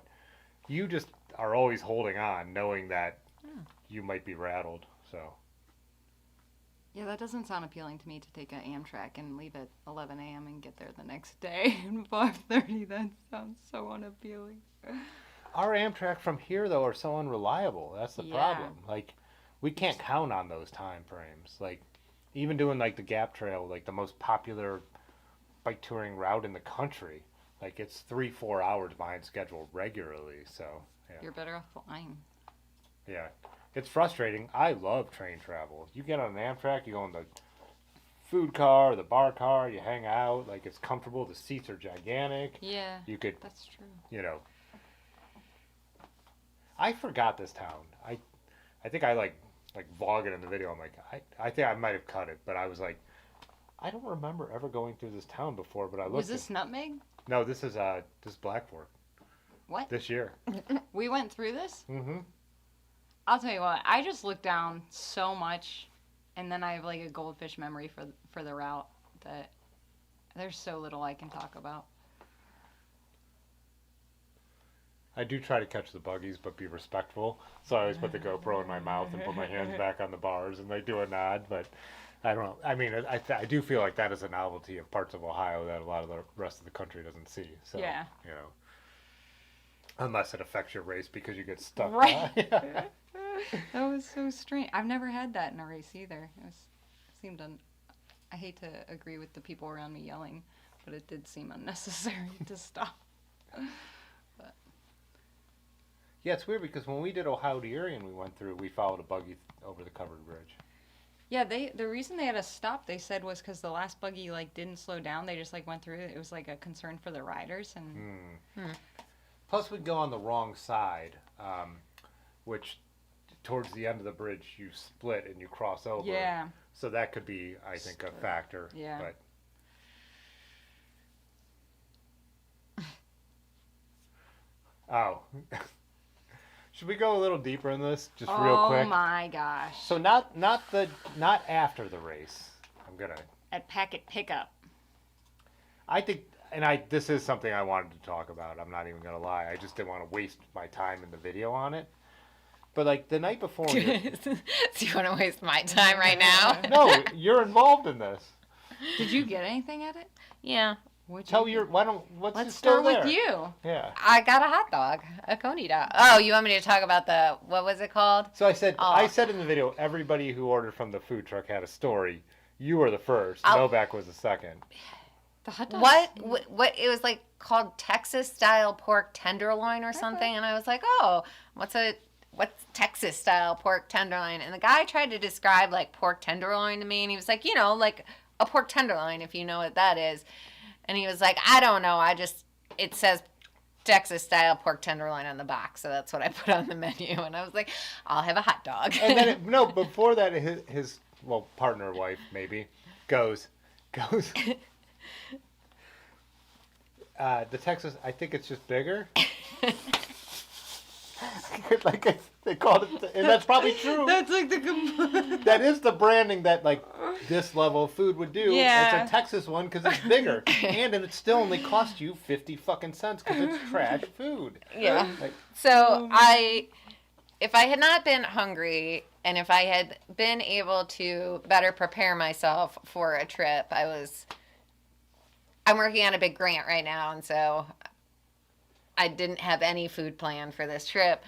you just are always holding on, knowing that you might be rattled. So. Yeah, that doesn't sound appealing to me to take an Amtrak and leave at 11 a.m. and get there the next day at 5:30. That sounds so unappealing. Our Amtrak from here, though, are so unreliable. That's the problem. Like, we can't count on those time frames. Like, even doing, like, the Gap Trail, like, the most popular bike touring route in the country, like, it's 3-4 hours behind schedule regularly. So, yeah. You're better off flying. Yeah. It's frustrating. I love train travel. You get on an Amtrak, you go in the food car, the bar car, you hang out. Like, it's comfortable. The seats are gigantic. Yeah, You could, that's true. you know. I forgot this town. I think I like vlog it in the video. I'm like, I think I might have cut it, but I was like, I don't remember ever going through this town before, but I looked. Was this Nutmeg? No, this is Blackfork. What? This year. We went through this? Mm-hmm. I'll tell you what, I just looked down so much, and then I have like a goldfish memory for the route that there's so little I can talk about. I do try to catch the buggies, but be respectful. So I always put the GoPro in my mouth and put my hands back on the bars, and they do a nod. But I don't know. I mean, I do feel like that is a novelty of parts of Ohio that a lot of the rest of the country doesn't see. So, Yeah. You know, unless it affects your race because you get stuck. Right. That was so strange. I've never had that in a race either. Seemed I hate to agree with the people around me yelling, but it did seem unnecessary to stop. But Yeah, it's weird because when we did Ohio to Erie and we went through, we followed a buggy over the covered bridge. yeah, the reason they had us stop, they said, was because the last buggy like didn't slow down. They just like went through it. It was like a concern for the riders and. Plus, we'd go on the wrong side, which towards the end of the bridge you split and you cross over. Yeah. So that could be, I think, a factor. Yeah. But. Oh. Should we go a little deeper in this, just real quick? Oh my gosh. So not after the race. I'm gonna. At Packet Pickup. I think, this is something I wanted to talk about. I'm not even gonna lie. I just didn't want to waste my time in the video on it. But like the night before. So you want to waste my time right now? No, you're involved in this. Did you get anything at it? Yeah. What's Let's start there? with you. Yeah. I got a hot dog, a coney dog. Oh, you want me to talk about what was it called? So I said in the video, everybody who ordered from the food truck had a story. You were the first. Novak was the second. The hot dogs. What? It was like called Texas style pork tenderloin or something, and I was like, oh, what's Texas style pork tenderloin? And the guy tried to describe like pork tenderloin to me, and he was like, like a pork tenderloin, if you know what that is. And he was like, I don't know. It says Texas style pork tenderloin on the box, so that's what I put on the menu. And I was like, I'll have a hot dog. And then before that, his partner, wife maybe, goes. The Texas, I think it's just bigger. They called it, and that's probably true. That's like the. That is the branding that like this level of food would do. Yeah. It's a Texas one because it's bigger, and it still only costs you 50 fucking cents because it's trash food. Yeah. Like, So if I had not been hungry and if I had been able to better prepare myself for a trip, I'm working on a big grant right now, and so I didn't have any food plan for this trip.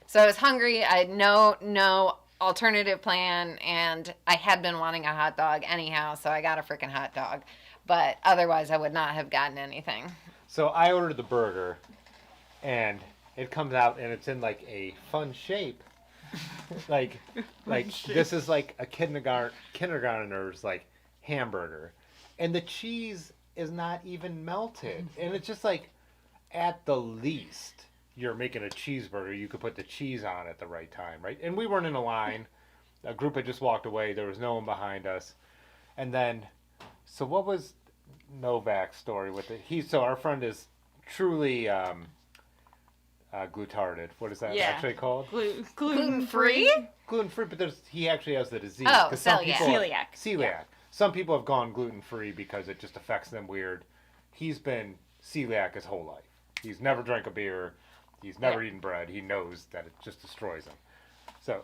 So I was hungry. I had no alternative plan, and I had been wanting a hot dog anyhow, so I got a freaking hot dog. But otherwise, I would not have gotten anything. so I ordered the burger, and it comes out, and it's in like a fun shape. like this is like a kindergartner's like hamburger, and the cheese is not even melted, and it's just like at the least you're making a cheeseburger, you could put the cheese on at the right time, right? And we weren't in a line. A group had just walked away. There was no one behind us. And then, so what was Novak's story with it? So our friend is truly glutarded. What is that Yeah. actually called? Gluten-free? Gluten-free, but he actually has the disease. Oh, 'Cause some celiac. people- Celiac. Celiac. Yeah. Some people have gone gluten-free because it just affects them weird. He's been celiac his whole life. He's never drank a beer. He's never eaten bread. He knows that it just destroys him. So.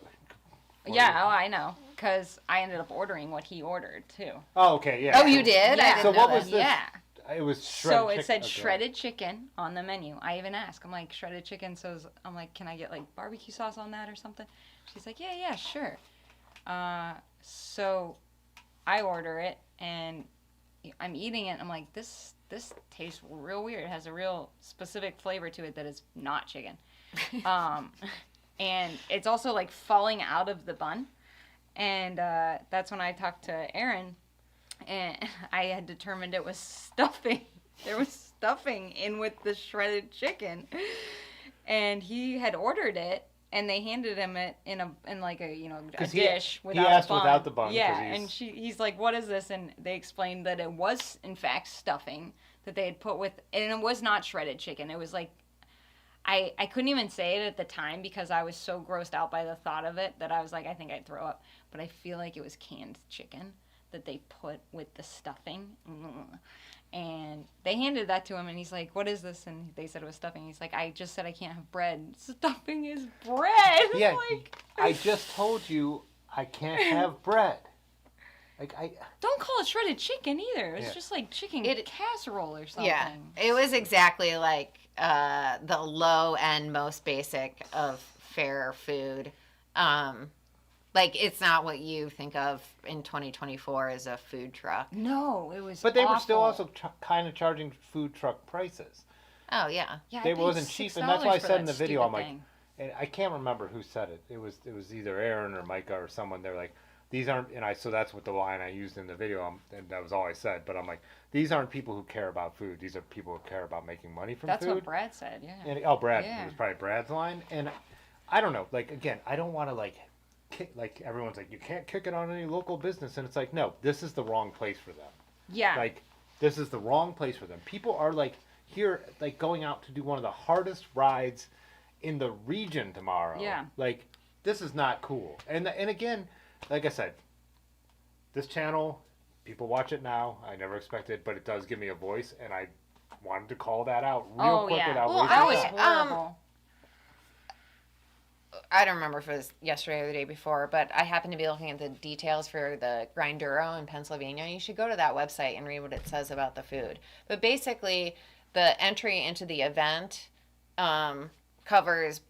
Yeah, I know. Because I ended up ordering what he ordered, too. Oh, okay, yeah. Oh, you did? I Yeah. didn't So know what that. was this? Yeah. It was shredded So it chicken. said Okay. shredded chicken on the menu. I even asked. I'm like, shredded chicken. I'm like, can I get like barbecue sauce on that or something? She's like, yeah, sure. So I order it and I'm eating it. And I'm like, this tastes real weird. It has a real specific flavor to it that is not chicken. And it's also like falling out of the bun. And that's when I talked to Erin. And I had determined it was stuffing. There was stuffing in with the shredded chicken, and he had ordered it, and they handed him it in like a a dish without asked the bun. without the bun, 'cause Yeah, he's- and he's like, "What is this?" And they explained that it was in fact stuffing that they had put with, and it was not shredded chicken. It was like. I couldn't even say it at the time because I was so grossed out by the thought of it that I was like, I think I'd throw up. But I feel like it was canned chicken that they put with the stuffing. And they handed that to him, and he's like, what is this? And they said it was stuffing. He's like, I just said I can't have bread. Stuffing is bread. Yeah, Like, I just told you I can't have bread. Like don't call it shredded chicken either. It's Yeah. just like chicken casserole or something. Yeah, it was exactly like the low end, most basic of fair food. Like it's not what you think of in 2024 as a food truck. No, it was But they were still awful. also kind of charging food truck prices. Oh yeah. Yeah, I They paid wasn't cheap, and that's why I $6 for said in that the video, stupid I'm like, thing. and I can't remember who said it. It was either Erin or Micah or someone. They're like, these aren't, so that's what the line I used in the video, and that was all I said. But I'm like, these aren't people who care about food. These are people who care about making money from That's food. what Brad said, yeah. And Brad, Yeah. it was probably Brad's line, and I don't know. Like again, I don't want to like everyone's like, you can't kick it on any local business, and it's like, no, this is the wrong place for them. Yeah. Like, this is the wrong place for them. People are like here, like going out to do one of the hardest rides in the region tomorrow. Yeah. Like, this is not cool. And again, like I said, this channel, people watch it now. I never expected, but it does give me a voice, and I wanted to call that out real quick without Well, wasting that was time. horrible. I don't remember if it was yesterday or the day before, but I happened to be looking at the details for the Grinduro in Pennsylvania. You should go to that website and read what it says about the food. But basically, the entry into the event covers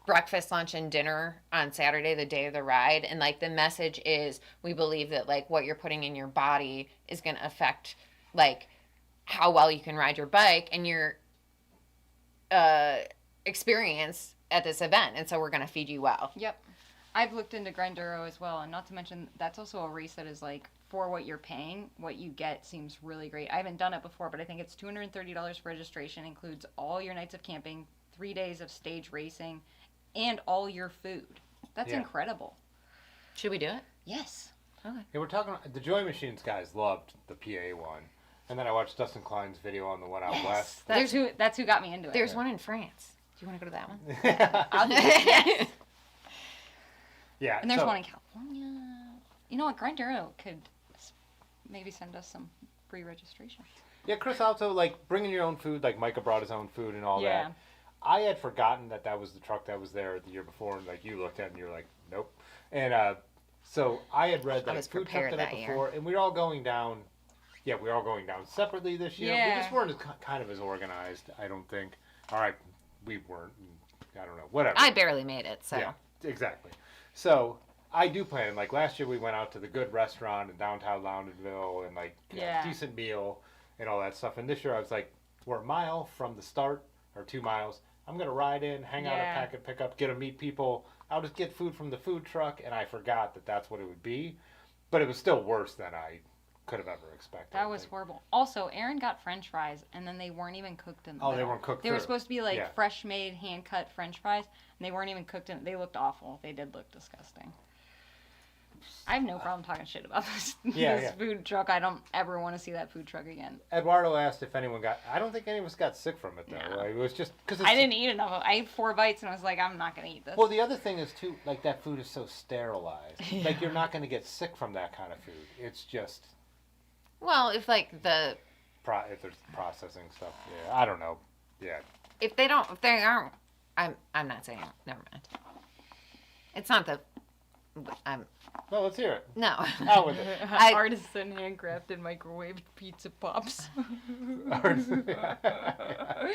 breakfast, lunch, and dinner on Saturday, the day of the ride. And like the message is, we believe that like what you're putting in your body is going to affect like how well you can ride your bike and your experience at this event, and so we're going to feed you well. Yep. I've looked into Grinduro as well, and not to mention that's also a race that is like for what you're paying, what you get seems really great. I haven't done it before, but I think it's $230 for registration, includes all your nights of camping, 3 days of stage racing, and all your food. That's Yeah. incredible. Should we do it? Yes. Okay. Yeah, we're talking. The Joy Machines guys loved the PA one, and then I watched Dustin Klein's video on the one out west. That's who got me into it. There's one in France. you want to go to that one? Yes. Yeah. And there's so- one in California. You know what? Grinder could maybe send us some free registration. Yeah, Chris, also, like, bringing your own food, like, Micah brought his own food and all that. I had forgotten that was the truck that was there the year before, and, like, you looked at it and you're like, nope. And so I had read that I was food truck prepared the night that year. before, and we were all going down. Yeah, we were all going down separately this year. Yeah. We just weren't as, kind of as organized, I don't think. All right, we weren't. I don't know. Whatever. I barely made it, so. Yeah, exactly. So I do plan. Like last year, we went out to the good restaurant in downtown Loudonville and like Yeah. decent meal and all that stuff. And this year, I was like, we're a mile from the start or 2 miles. I'm gonna ride in, hang out at Pack and Pick Up, get to meet people. I'll just get food from the food truck, and I forgot that that's what it would be. But it was still worse than I could have ever expected. That was horrible. Also, Erin got French fries, and then they weren't even cooked in the Oh, they middle. weren't cooked They were through. supposed to be like Yeah. fresh made, hand cut French fries, and they weren't even cooked in. They looked awful. They did look disgusting. I have no problem talking shit about this, Yeah. food truck. I don't ever want to see that food truck again. Eduardo asked if anyone got. I don't think any of us got sick from it though. No. Like, it was just because I didn't eat enough. I ate 4 bites, and I was like, I'm not gonna eat this. Well, the other thing is too, like that food is so sterilized. Like you're not going to get sick from that kind of food. It's just Well, if like the if there's processing stuff. Yeah, I don't know. Yeah, if they aren't, I'm not saying. Never mind. It's not the. I'm no, let's hear it. no. Out with it. Artisan handcrafted microwave pizza pops. I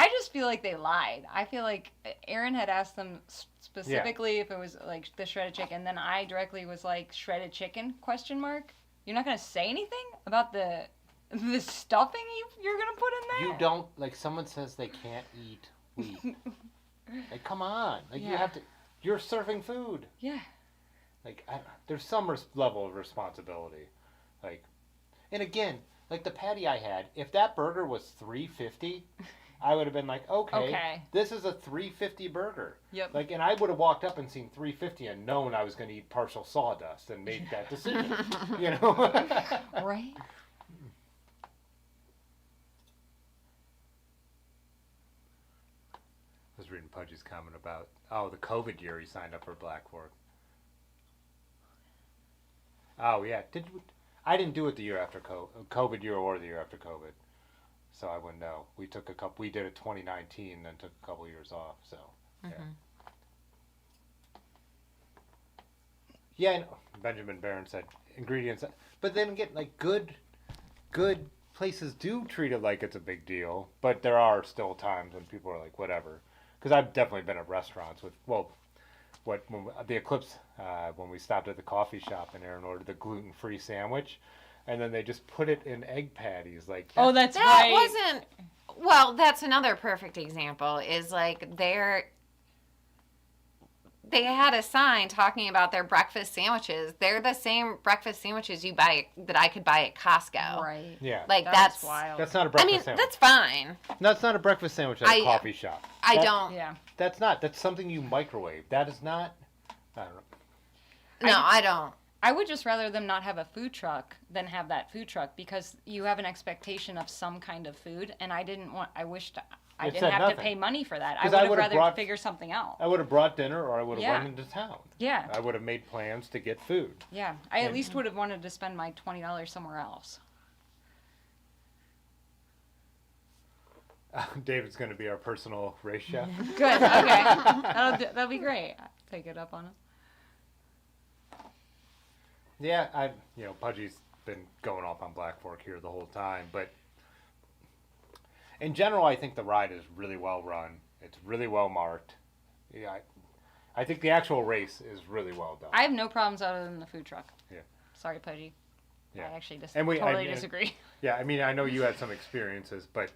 just feel like they lied. I feel like Erin had asked them specifically if it was like the shredded chicken. Then I directly was like, shredded chicken, question mark. You're not going to say anything about the stuffing you're going to put in there? You don't, like someone says they can't eat wheat. Like, come on. Like you Yeah. have to, you're serving food. Yeah. Like, there's some level of responsibility. Like, and again, like the patty I had, if that burger was $3.50, I would have been like, okay, this is a $3.50 burger. Yep. Like, and I would have walked up and seen $3.50 and known I was going to eat partial sawdust and made that decision. You know? Right? I was reading Pudgy's comment about, the COVID year he signed up for Blackfork. Oh, yeah. I didn't do it the year after COVID year or the year after COVID. So I wouldn't know. We did it 2019, then took a couple years off. So, yeah. Yeah, and Benjamin Barron said ingredients. But then again, like good places do treat it like it's a big deal. But there are still times when people are like, whatever. Because I've definitely been at restaurants with, the Eclipse, when we stopped at the coffee shop and Erin ordered the gluten-free sandwich, and then they just put it in egg patties. Like, Oh, that's That right. wasn't. Well, that's another perfect example. Is like they had a sign talking about their breakfast sandwiches. They're the same breakfast sandwiches you buy that I could buy at Costco. Right. yeah, Like That's that's. wild. that's not a I breakfast mean, sandwich. that's fine. No, it's not a breakfast sandwich at a coffee shop. I That- don't. Yeah. That's not. That's something you microwave. That is not. I don't know. No, I don't. I would just rather them not have a food truck than have that food truck because you have an expectation of some kind of food, and I didn't want. I wished I It didn't said have nothing. to pay money for that. I 'Cause would I have would've rather brought- figure something out. I would have brought dinner, or I would have Yeah. run into town. Yeah. I would have made plans to get food. Yeah, I at least would have wanted to spend my $20 somewhere else. David's going to be our personal race chef. Good. Okay. That'll be great. I'll take it up on it. Yeah, Pudgy's been going off on Blackfork here the whole time, but in general, I think the ride is really well run. It's really well marked. Yeah, I think the actual race is really well done. I have no problems other than the food truck. Yeah. Sorry, Pudgy. Yeah. I actually just And totally disagree. Yeah, I mean, I know you had some experiences, but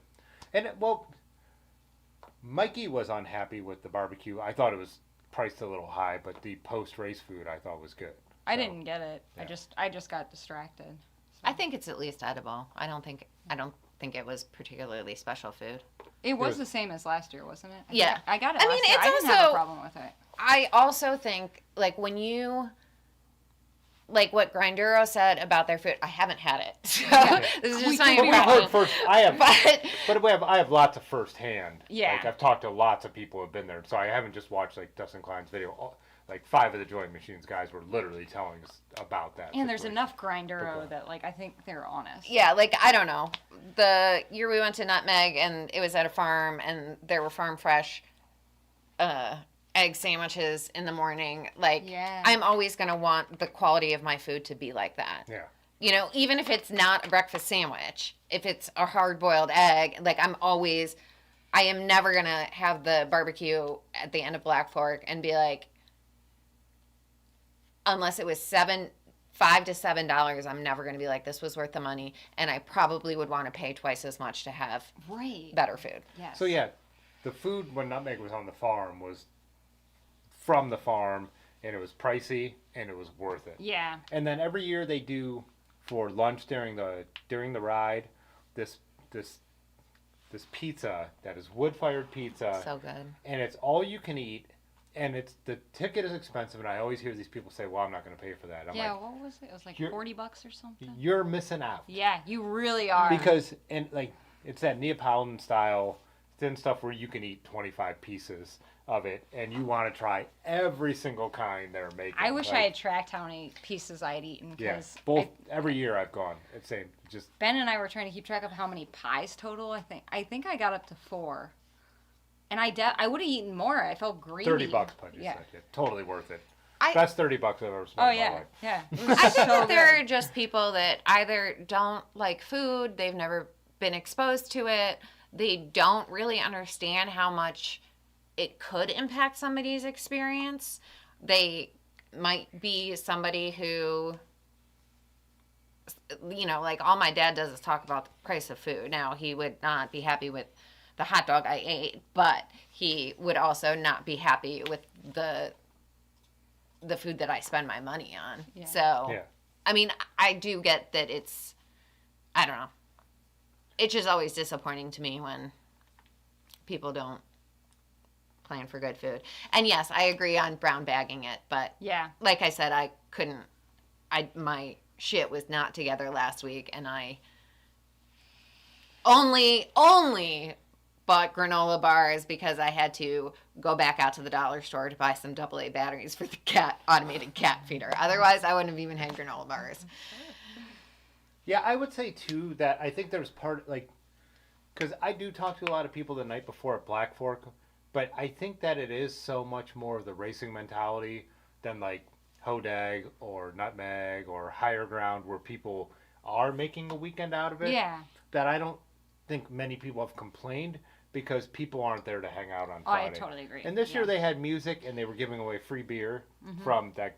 Mikey was unhappy with the barbecue. I thought it was priced a little high, but the post-race food I thought was good. I So, didn't get it. yeah. I just got distracted. I think it's at least edible. I don't think it was particularly special food. It was was- the same as last year, wasn't it? Yeah. I got it. I last mean, year. it's I didn't have a also- problem with it. I also think like when you like what Grinduro said about their food, I haven't had it. So this is just my But we heard impression. first. I have lots of firsthand. Yeah. Like I've talked to lots of people who have been there, so I haven't just watched like Dustin Klein's video. Like 5 of the Joint Machines guys were literally telling us about that. And there's situation. enough Grindero that, like, I think they're honest. Yeah, like, I don't know. The year we went to Nutmeg and it was at a farm and there were farm fresh egg sandwiches in the morning. Like, Yeah. I'm always going to want the quality of my food to be like that. Yeah. You know, even if it's not a breakfast sandwich, if it's a hard-boiled egg, like, I am never going to have the barbecue at the end of Blackfork and be like, unless it was $5 to $7, I'm never going to be like, this was worth the money, and I probably would want to pay twice as much to have better food. Yes. So yeah, the food when Nutmeg was on the farm was from the farm, and it was pricey, and it was worth it. Yeah. And then every year they do for lunch during the ride, this pizza that is wood-fired pizza, So good. and it's all you can eat. And the ticket is expensive, and I always hear these people say, "Well, I'm not going to pay for that." I'm Yeah, like, what was it? It was like You're- $40 or something. "You're missing out." Yeah, you really are. Because it's that Neapolitan style thin stuff where you can eat 25 pieces of it, and you want to try every single kind they're making. I wish I had tracked how many pieces I'd eaten. Yeah, Because every year I've gone. It's same. Just Ben and I were trying to keep track of how many pies total. I think I got up to 4. And I would have eaten more. I felt greedy. $30, Pudgy Yeah. said. Yeah, totally worth it. I- Best $30 I've ever spent Oh in my yeah, life. yeah. It was I think so that there good. are just people that either don't like food, they've never been exposed to it, they don't really understand how much it could impact somebody's experience. They might be somebody who, you know, like all my dad does is talk about the price of food. Now, he would not be happy with the hot dog I ate, but he would also not be happy with the food that I spend my money on. Yeah. So, Yeah. I mean, I do get that I don't know. It's just always disappointing to me when people don't plan for good food. And yes, I agree on brown bagging it, but Yeah. like I said, my shit was not together last week, and I only bought granola bars because I had to go back out to the dollar store to buy some AA batteries for the automated cat feeder. Otherwise, I wouldn't have even had granola bars. Yeah, I would say too that I think there's because I do talk to a lot of people the night before at Blackfork, but I think that it is so much more of the racing mentality than like Hodag or Nutmeg or Higher Ground, where people are making a weekend out of it. Yeah. That I don't think many people have complained because people aren't there to hang out on Oh, I Friday. totally agree. And this year Yeah. they had music and they were giving away free beer from that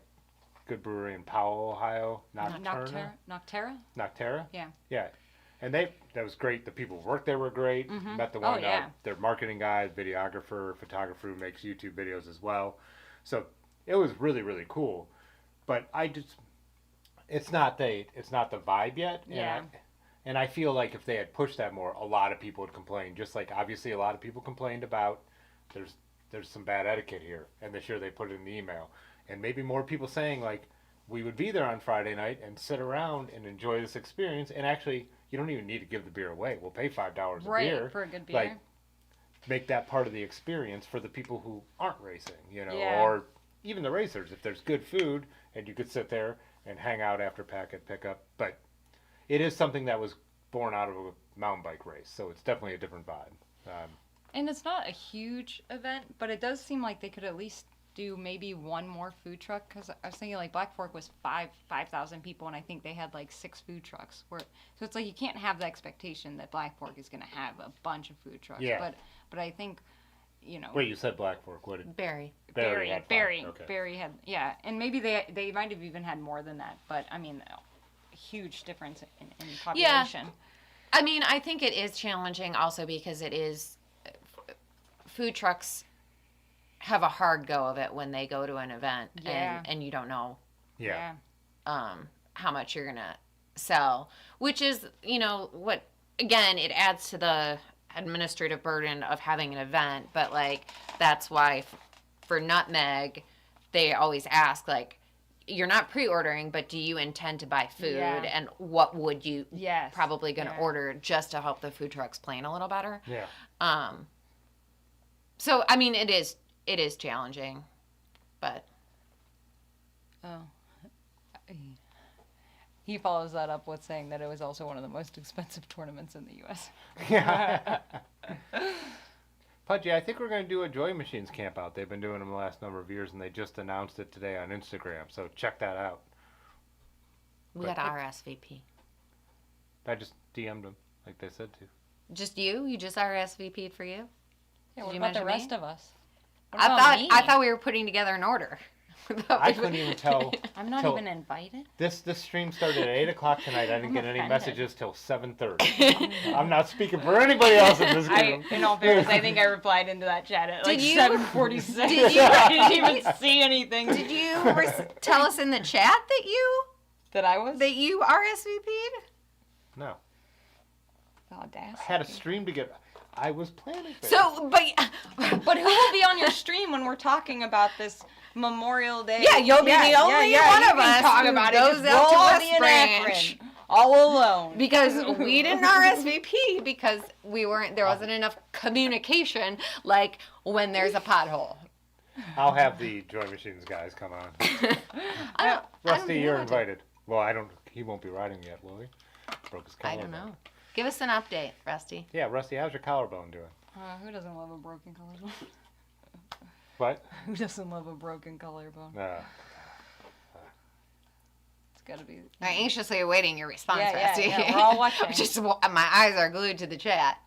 good brewery in Powell, Ohio. Noctera? Noctera? Yeah. Yeah. And that was great. The people who worked there were great. Met the Oh, one, yeah. their marketing guy, videographer, photographer who makes YouTube videos as well. So it was really, really cool. But it's not the vibe yet. Yeah. And I feel like if they had pushed that more, a lot of people would complain. Just like obviously a lot of people complained about there's some bad etiquette here. And this year they put it in the email. And maybe more people saying like, we would be there on Friday night and sit around and enjoy this experience. And actually, you don't even need to give the beer away. We'll pay $5 a beer. For a good beer. Like, make that part of the experience for the people who aren't racing, Yeah. or even the racers. If there's good food and you could sit there and hang out after packet pickup. But it is something that was born out of a mountain bike race. So it's definitely a different vibe. And it's not a huge event, but it does seem like they could at least do maybe one more food truck, because I was thinking like Blackfork was 5,000 people, and I think they had like 6 food trucks. So it's like you can't have the expectation that Blackfork is going to have a bunch of food trucks. Yeah. But I think, Wait, you said Blackfork. What did Barry. Barry had? 5. Okay. Barry had, yeah, and maybe they might have even had more than that. But I mean, a huge difference in population. I mean, I think it is challenging also because food trucks have a hard go of it when they go to an event, Yeah. and you don't know Yeah. how much you're gonna sell, which is what, again, it adds to the administrative burden of having an event. But like, that's why for Nutmeg they always ask, like, you're not pre-ordering, but do you intend to buy food? Yeah. And what would you Yes. probably going to Yeah. order just to help the food trucks plan a little better? Yeah. So, I mean, it is challenging, but. Oh. He follows that up with saying that it was also one of the most expensive tournaments in the U.S. Yeah. Pudgy, I think we're going to do a Joy Machines camp out. They've been doing them the last number of years, and they just announced it today on Instagram. So check that out. We got RSVP. I just DM'd them, like they said to. Just you? You just RSVP'd for you? Yeah, Did what you about the mention rest me? of us? What about me? I thought we were putting together an order. I couldn't even tell. I'm not till- even invited. This stream started at 8 o'clock tonight. I didn't I'm get any offended. messages till 7:30. I'm not speaking for anybody else in this group. In all fairness, I think I replied into that chat at like Did you- 7:46. Did you- I didn't even see anything. Did you tell us in the chat that you RSVP'd? No. Audacity. I had a stream to get. I was planning for it. So, But who will be on your stream when we're talking about this Memorial Day? Yeah, you'll be the only one you of can us talk who about goes it. out to Roll West the Branch. Akron, all alone. because we didn't RSVP because there wasn't enough communication like when there's a pothole. I'll have the Joy Machines guys come on. Rusty, you're invited. Well, he won't be riding yet, will he? Broke his I collarbone. don't know. Give us an update, Rusty. Yeah, Rusty, how's your collarbone doing? Who doesn't love a broken collarbone? What? Who doesn't love a broken collarbone? It's gotta be. I'm anxiously awaiting your response, Yeah, Rusty. yeah, we're all watching. Just my eyes are glued to the chat.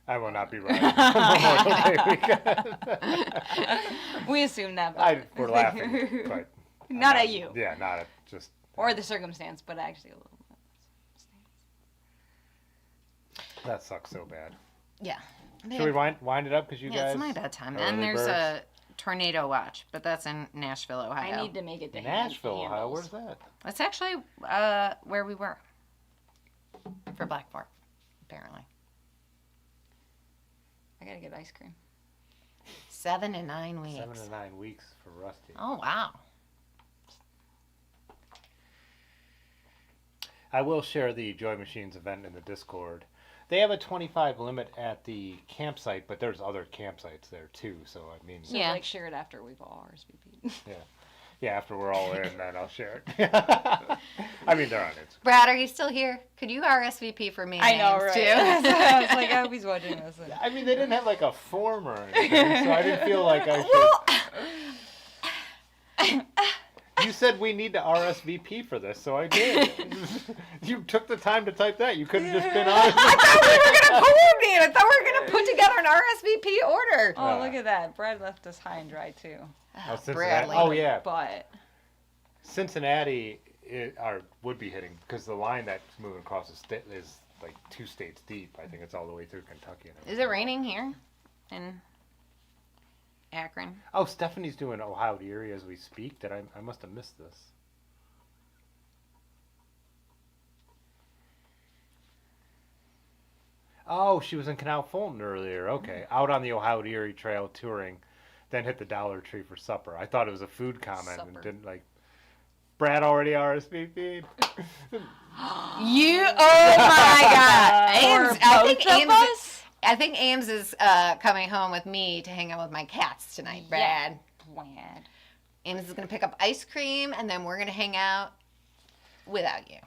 I will not be riding Memorial Day weekend. We assume that, but We're laughing, but not at you yeah, not at just. or the circumstance, but actually a little bit. That sucks so bad. Yeah. Should we wind it up because you Yeah, guys? it's my bedtime. are And early there's birds? a tornado watch, but that's in Nashville, Ohio. I need to make it to Nashville, Ohio. Handles. Where's that? That's actually where we were for Blackfork, apparently. I gotta get ice cream. 7 to 9 weeks. 7 to 9 weeks for Rusty. Oh, wow. I will share the Joy Machines event in the Discord. They have a 25 limit at the campsite, but there's other campsites there too. So I mean, So Yeah. like share it after we've all RSVP'd. yeah, after we're all in, then I'll share it. I mean, they're on it. Brad, are you still here? Could you RSVP for me? and I know, Ames, right? Too? I was like, I hope he's watching this. I mean, they didn't have like a form or anything, so I didn't feel like I should. You said we need to RSVP for this, so I did. You took the time to type that. You could have just been honest. I thought we were going to coordinate. I thought we were going to put together an RSVP order. Oh, look at that. Brad left us high and dry, too. Cincinnati. Bradley. Oh yeah, But Cincinnati would be hitting because the line that's moving across the state is like 2 states deep. I think it's all the way through Kentucky. And Is it raining here in Akron? Oh, Stephanie's doing Ohio to Erie as we speak. I must have missed this. Oh, she was in Canal Fulton earlier. Okay, out on the Ohio to Erie Trail touring, then hit the Dollar Tree for supper. I thought it was a food comment and Supper. didn't like. Brad already RSVP'd. You, oh my God. Ames, I think Ames is coming home with me to hang out with my cats tonight, Brad. Brad. Ames is going to pick up ice cream, and then we're going to hang out without you.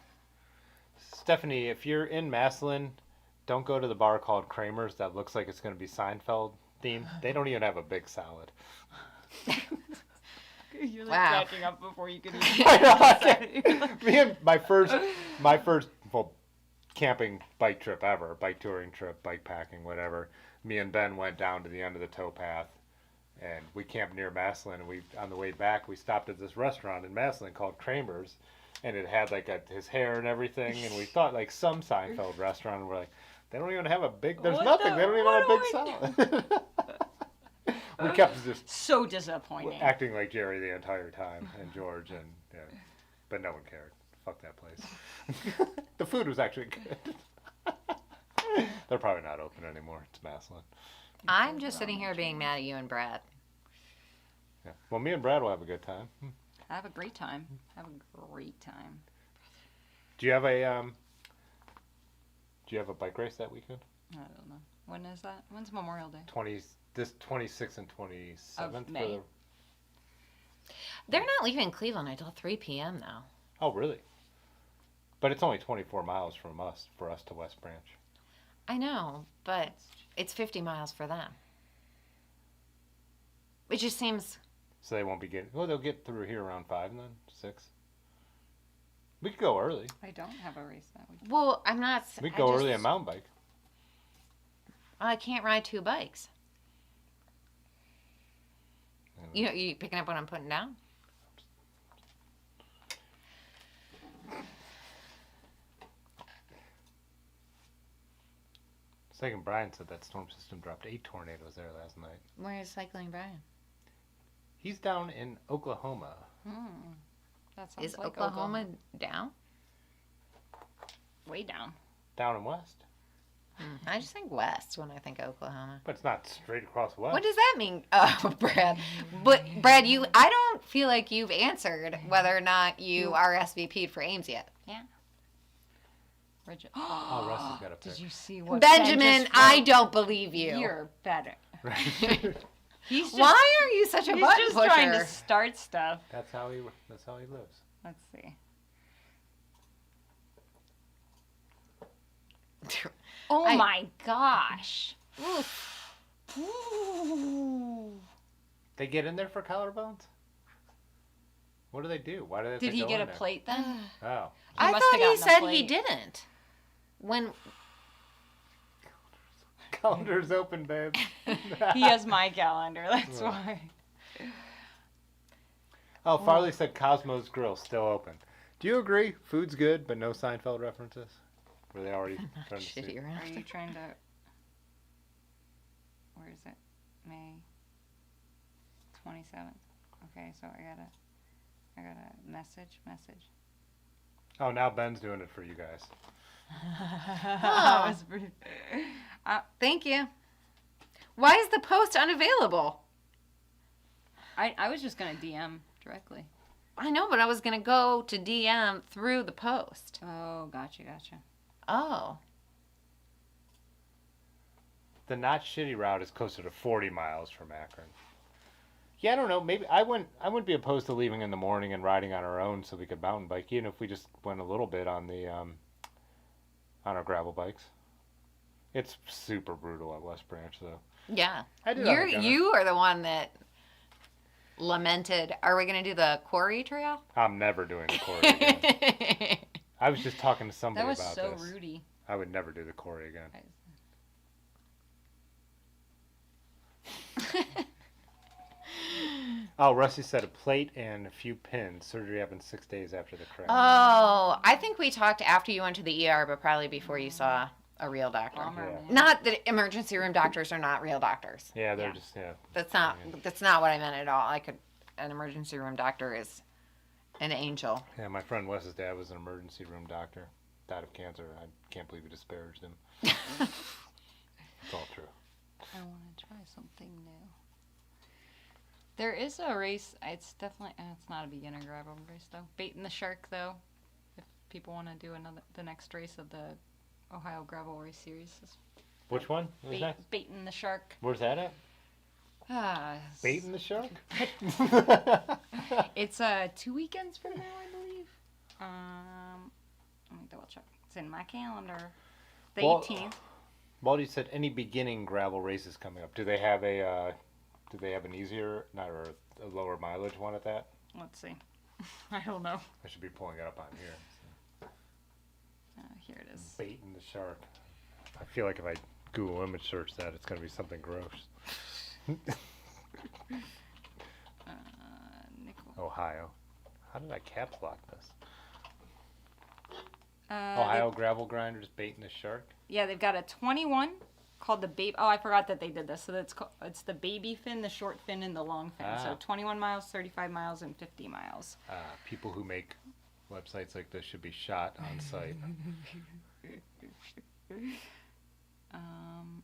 Stephanie, if you're in Massillon, don't go to the bar called Kramer's that looks like it's going to be Seinfeld themed. They don't even have a big salad. You're like Wow. cracking up before you can Me and my first well, camping bike trip ever, bike touring trip, bike packing, whatever. Me and Ben went down to the end of the towpath, and we camped near Massillon. And on the way back, we stopped at this restaurant in Massillon called Kramer's, and it had like his hair and everything. And we thought like some Seinfeld restaurant. And we're like, they don't even have a big. There's What nothing. the- They don't even what have a big do salad. We kept just So disappointing. acting like Jerry the entire time, and George, and yeah, but no one cared. Fuck that place. The food was actually good. They're probably not open anymore. It's Massillon. I'm just sitting here being mad at you and Brad. Yeah. Well, me and Brad will have a good time. Have a great time. Have a great time. Do you have a bike race that weekend? I don't know. When is that? When's Memorial Day? 26th and 27th Of May. They're not leaving Cleveland until 3 p.m. though. Oh, really? But it's only 24 miles from us for us to West Branch. I know, but it's 50 miles for them. It just seems. So they won't be getting. Well, they'll get through here around 5 then 6. We could go early. I don't have a race that week. Well, I'm not. We could go early on mountain bike. I can't ride 2 bikes. You picking up what I'm putting down? Second, Brian said that storm system dropped 8 tornadoes there last night. Where is Cycling Brian? He's down in Oklahoma. That sounds Is like Oklahoma down? Way down. Down in west. I just think west when I think Oklahoma. But it's not straight across west. What does that mean? Oh, Brad. But Brad, I don't feel like you've answered whether or not you are SVP'd for Ames yet. Yeah. Oh, Rusty's got a pick. Did you see what Benjamin, Ben just I wrote? don't believe you. You're better. He's just, Why are you such a he's button just pusher? trying to start stuff. That's how he lives. Let's see. Oh my gosh. Ooh. They get in there for collarbones? What do they do? Why do they have Did to he go get in a there? plate then? Oh. I must thought have he gotten a said he plate. didn't. When Calendar's open, babe. He has my calendar, that's why. Oh, Farley said Cosmo's Grill still open. Do you agree? Food's good, but no Seinfeld references? Were they already trying to see? shitty around. Are you trying to... Where is it? May 27th. Okay, so I got a message. Oh, now Ben's doing it for you guys. That was pretty... Thank you. Why is the post unavailable? I was just going to DM directly. I know, but I was going to go to DM through the post. Oh, gotcha. Oh. The not shitty route is closer to 40 miles from Akron. Yeah, I don't know. Maybe I wouldn't be opposed to leaving in the morning and riding on our own so we could mountain bike, even if we just went a little bit on the on our gravel bikes. It's super brutal at West Branch, though. Yeah. I did on the Gunner. You are the one that lamented. Are we going to do the quarry trail? I'm never doing the quarry again. I was just talking to somebody That was about so this. Rudy. I would never do the quarry again. Oh, Rusty said a plate and a few pins. Surgery happened 6 days after the crash. Oh, I think we talked after you went to the ER, but probably before you saw a real doctor. Bummer, Yeah. man. Not that emergency room doctors are not real doctors. Yeah, they're Yeah. just That's not what I meant at all. An emergency room doctor is an angel. Yeah, my friend Wes's dad was an emergency room doctor. Died of cancer. I can't believe we disparaged him. It's all true. I want to try something new. There is a race. It's definitely. It's not a beginner gravel race though. Baiting the Shark though. If people want to do the next race of the Ohio Gravel Race Series. Which one? Who's next? Baiting the Shark. Where's that at? Baiting the shark? It's 2 weekends from now, I believe. Let me double check. It's in my calendar. The 18th. Baldy said any beginning gravel races coming up. Do they have an easier, or a lower mileage one at that? Let's see. I don't know. I should be pulling it up on here. Here it is. Baiting the shark. I feel like if I Google image search that, it's going to be something gross. Nickel. Ohio. How did I caps lock this? Ohio Gravel Grinder is baiting the shark. Yeah, they've got a 21 called the baby. Oh, I forgot that they did this. So it's the baby fin, the short fin, and the long fin. So 21 miles, 35 miles, and 50 miles. People who make websites like this should be shot on site.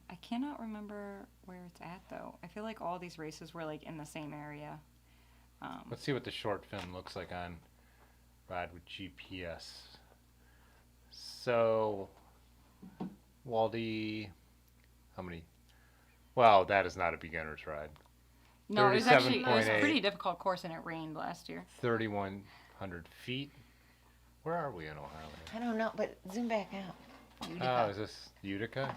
I cannot remember where it's at though. I feel like all these races were like in the same area. Let's see what the short fin looks like on Ride with GPS. So, Waldy, how many? Well, that is not a beginner's ride. No, it was a 37.8. pretty difficult course, and it rained last year. 3,100 feet. Where are we in Ohio? I don't know, but zoom back out. Oh, is this Utica?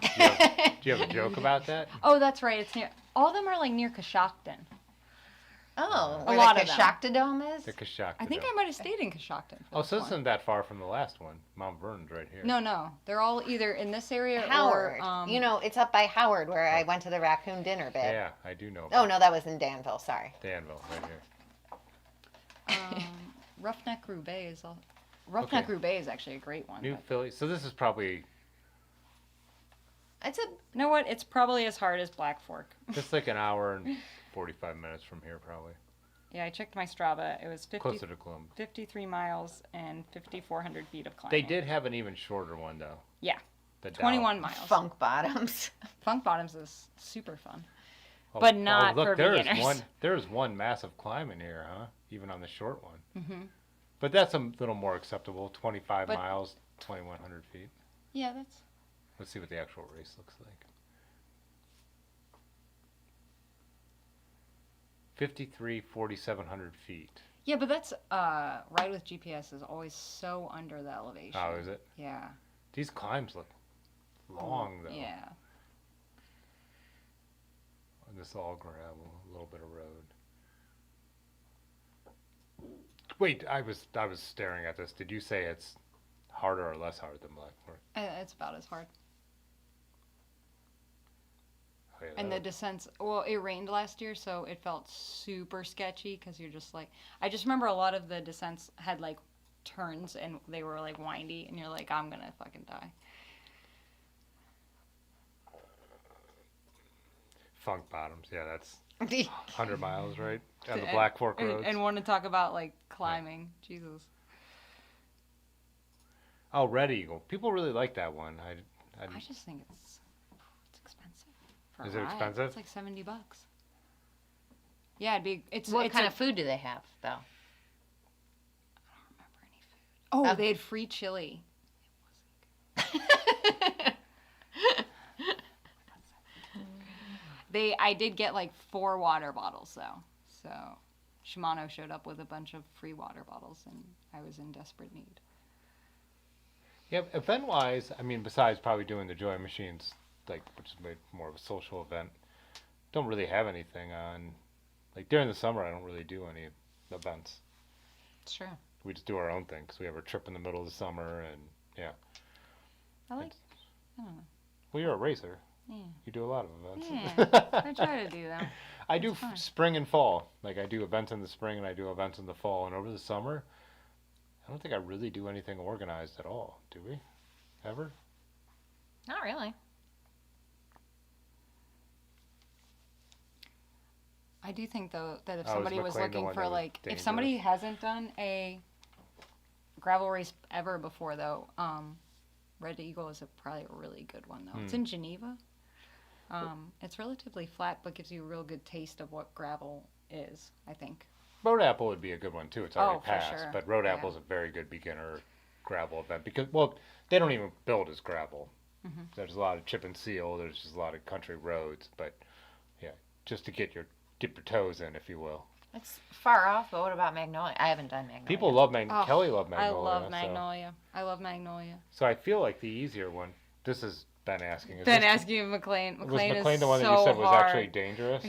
Do you have a joke about that? Oh, that's right. It's near. All of them are like near Coshocton. Oh, A where lot the of them. Coshocton Dome is? The Coshocton I think Dome. I might have stayed in Coshocton. Oh, so this isn't that far from the last one. Mount Vernon's right here. No, they're all either in this area Howard. or You know, it's up by Howard where I went to the raccoon dinner bit. Yeah, I do know. Oh, no, that was in Danville. Sorry. Danville, right here. Roughneck Roubaix is all. Roughneck Roubaix is actually a great one. New but- Philly. So this is probably It's a. You know what? It's probably as hard as Black Fork. just like an hour and 45 minutes from here, probably. Yeah, I checked my Strava. It was Closer to Columbus. 53 miles and 5,400 feet of climbing. They did have an even shorter one, though. Yeah, The 21 miles. Funk Bottoms. Funk Bottoms is super fun. Oh, but not look, for there's beginners. There's one massive climb in here, huh? Even on the short one. Mm-hmm. But that's a little more acceptable. 25 But- miles, 2,100 feet. Yeah, that's. Let's see what the actual race looks like. 4,700 feet. Yeah, but that's Ride with GPS is always so under the elevation. Oh, is it? Yeah. These climbs look long, though. Yeah. And this is all gravel, a little bit of road. Wait, I was staring at this. Did you say it's harder or less hard than Blackfork? It's about as hard. Oh, yeah, And that the descents, well, it rained last year, so it felt super sketchy because you're just like, I just remember a lot of the descents had like turns and they were like windy, and you're like, I'm gonna fucking die. Funk Bottoms, yeah, that's 100 miles, right? On the And- Black Fork roads. And want to talk about like climbing. Jesus. Oh, Red Eagle. People really like that one. I I just think it's expensive. For Is a it ride. expensive? It's like $70. Yeah, it's What it's kind a- of food do they have, though? I don't remember any food. Oh, Oh. they had free chili. I did get like 4 water bottles though. So Shimano showed up with a bunch of free water bottles, and I was in desperate need. Yeah, event-wise, I mean, besides probably doing the Joy Machines, like, which is more of a social event, don't really have anything on. Like, during the summer, I don't really do any events. Sure. We just do our own thing because we have our trip in the middle of the summer, and yeah. I don't know. Well, you're a racer. Yeah. You do a lot of events. Yeah, I try to do them. I do fun. spring and fall. Like, I do events in the spring and I do events in the fall. And over the summer, I don't think I really do anything organized at all. Do we? Ever? Not really. I do think though that if Oh, is somebody was McLean the looking one for that was like, if dangerous? somebody hasn't done a gravel race ever before though, Red Eagle is probably a really good one though. It's in Geneva. It's relatively flat, but gives you a real good taste of what gravel is, I think. Road Apple would be a good one too. It's already for passed, sure. but Road Yeah. Apple is a very good beginner gravel event because, well, they don't even build as gravel. Mm-hmm. There's a lot of chip and seal. There's just a lot of country roads, but yeah, just to dip your toes in, if you will. It's far off, but what about Magnolia? I haven't done Magnolia. People love Oh, Kelly loved Magnolia. I love so- Magnolia. I love Magnolia. So I feel like the easier one. This is Ben asking. Is Ben this, asking you McLean. was McLean McLean is the one that so you said was hard. actually dangerous?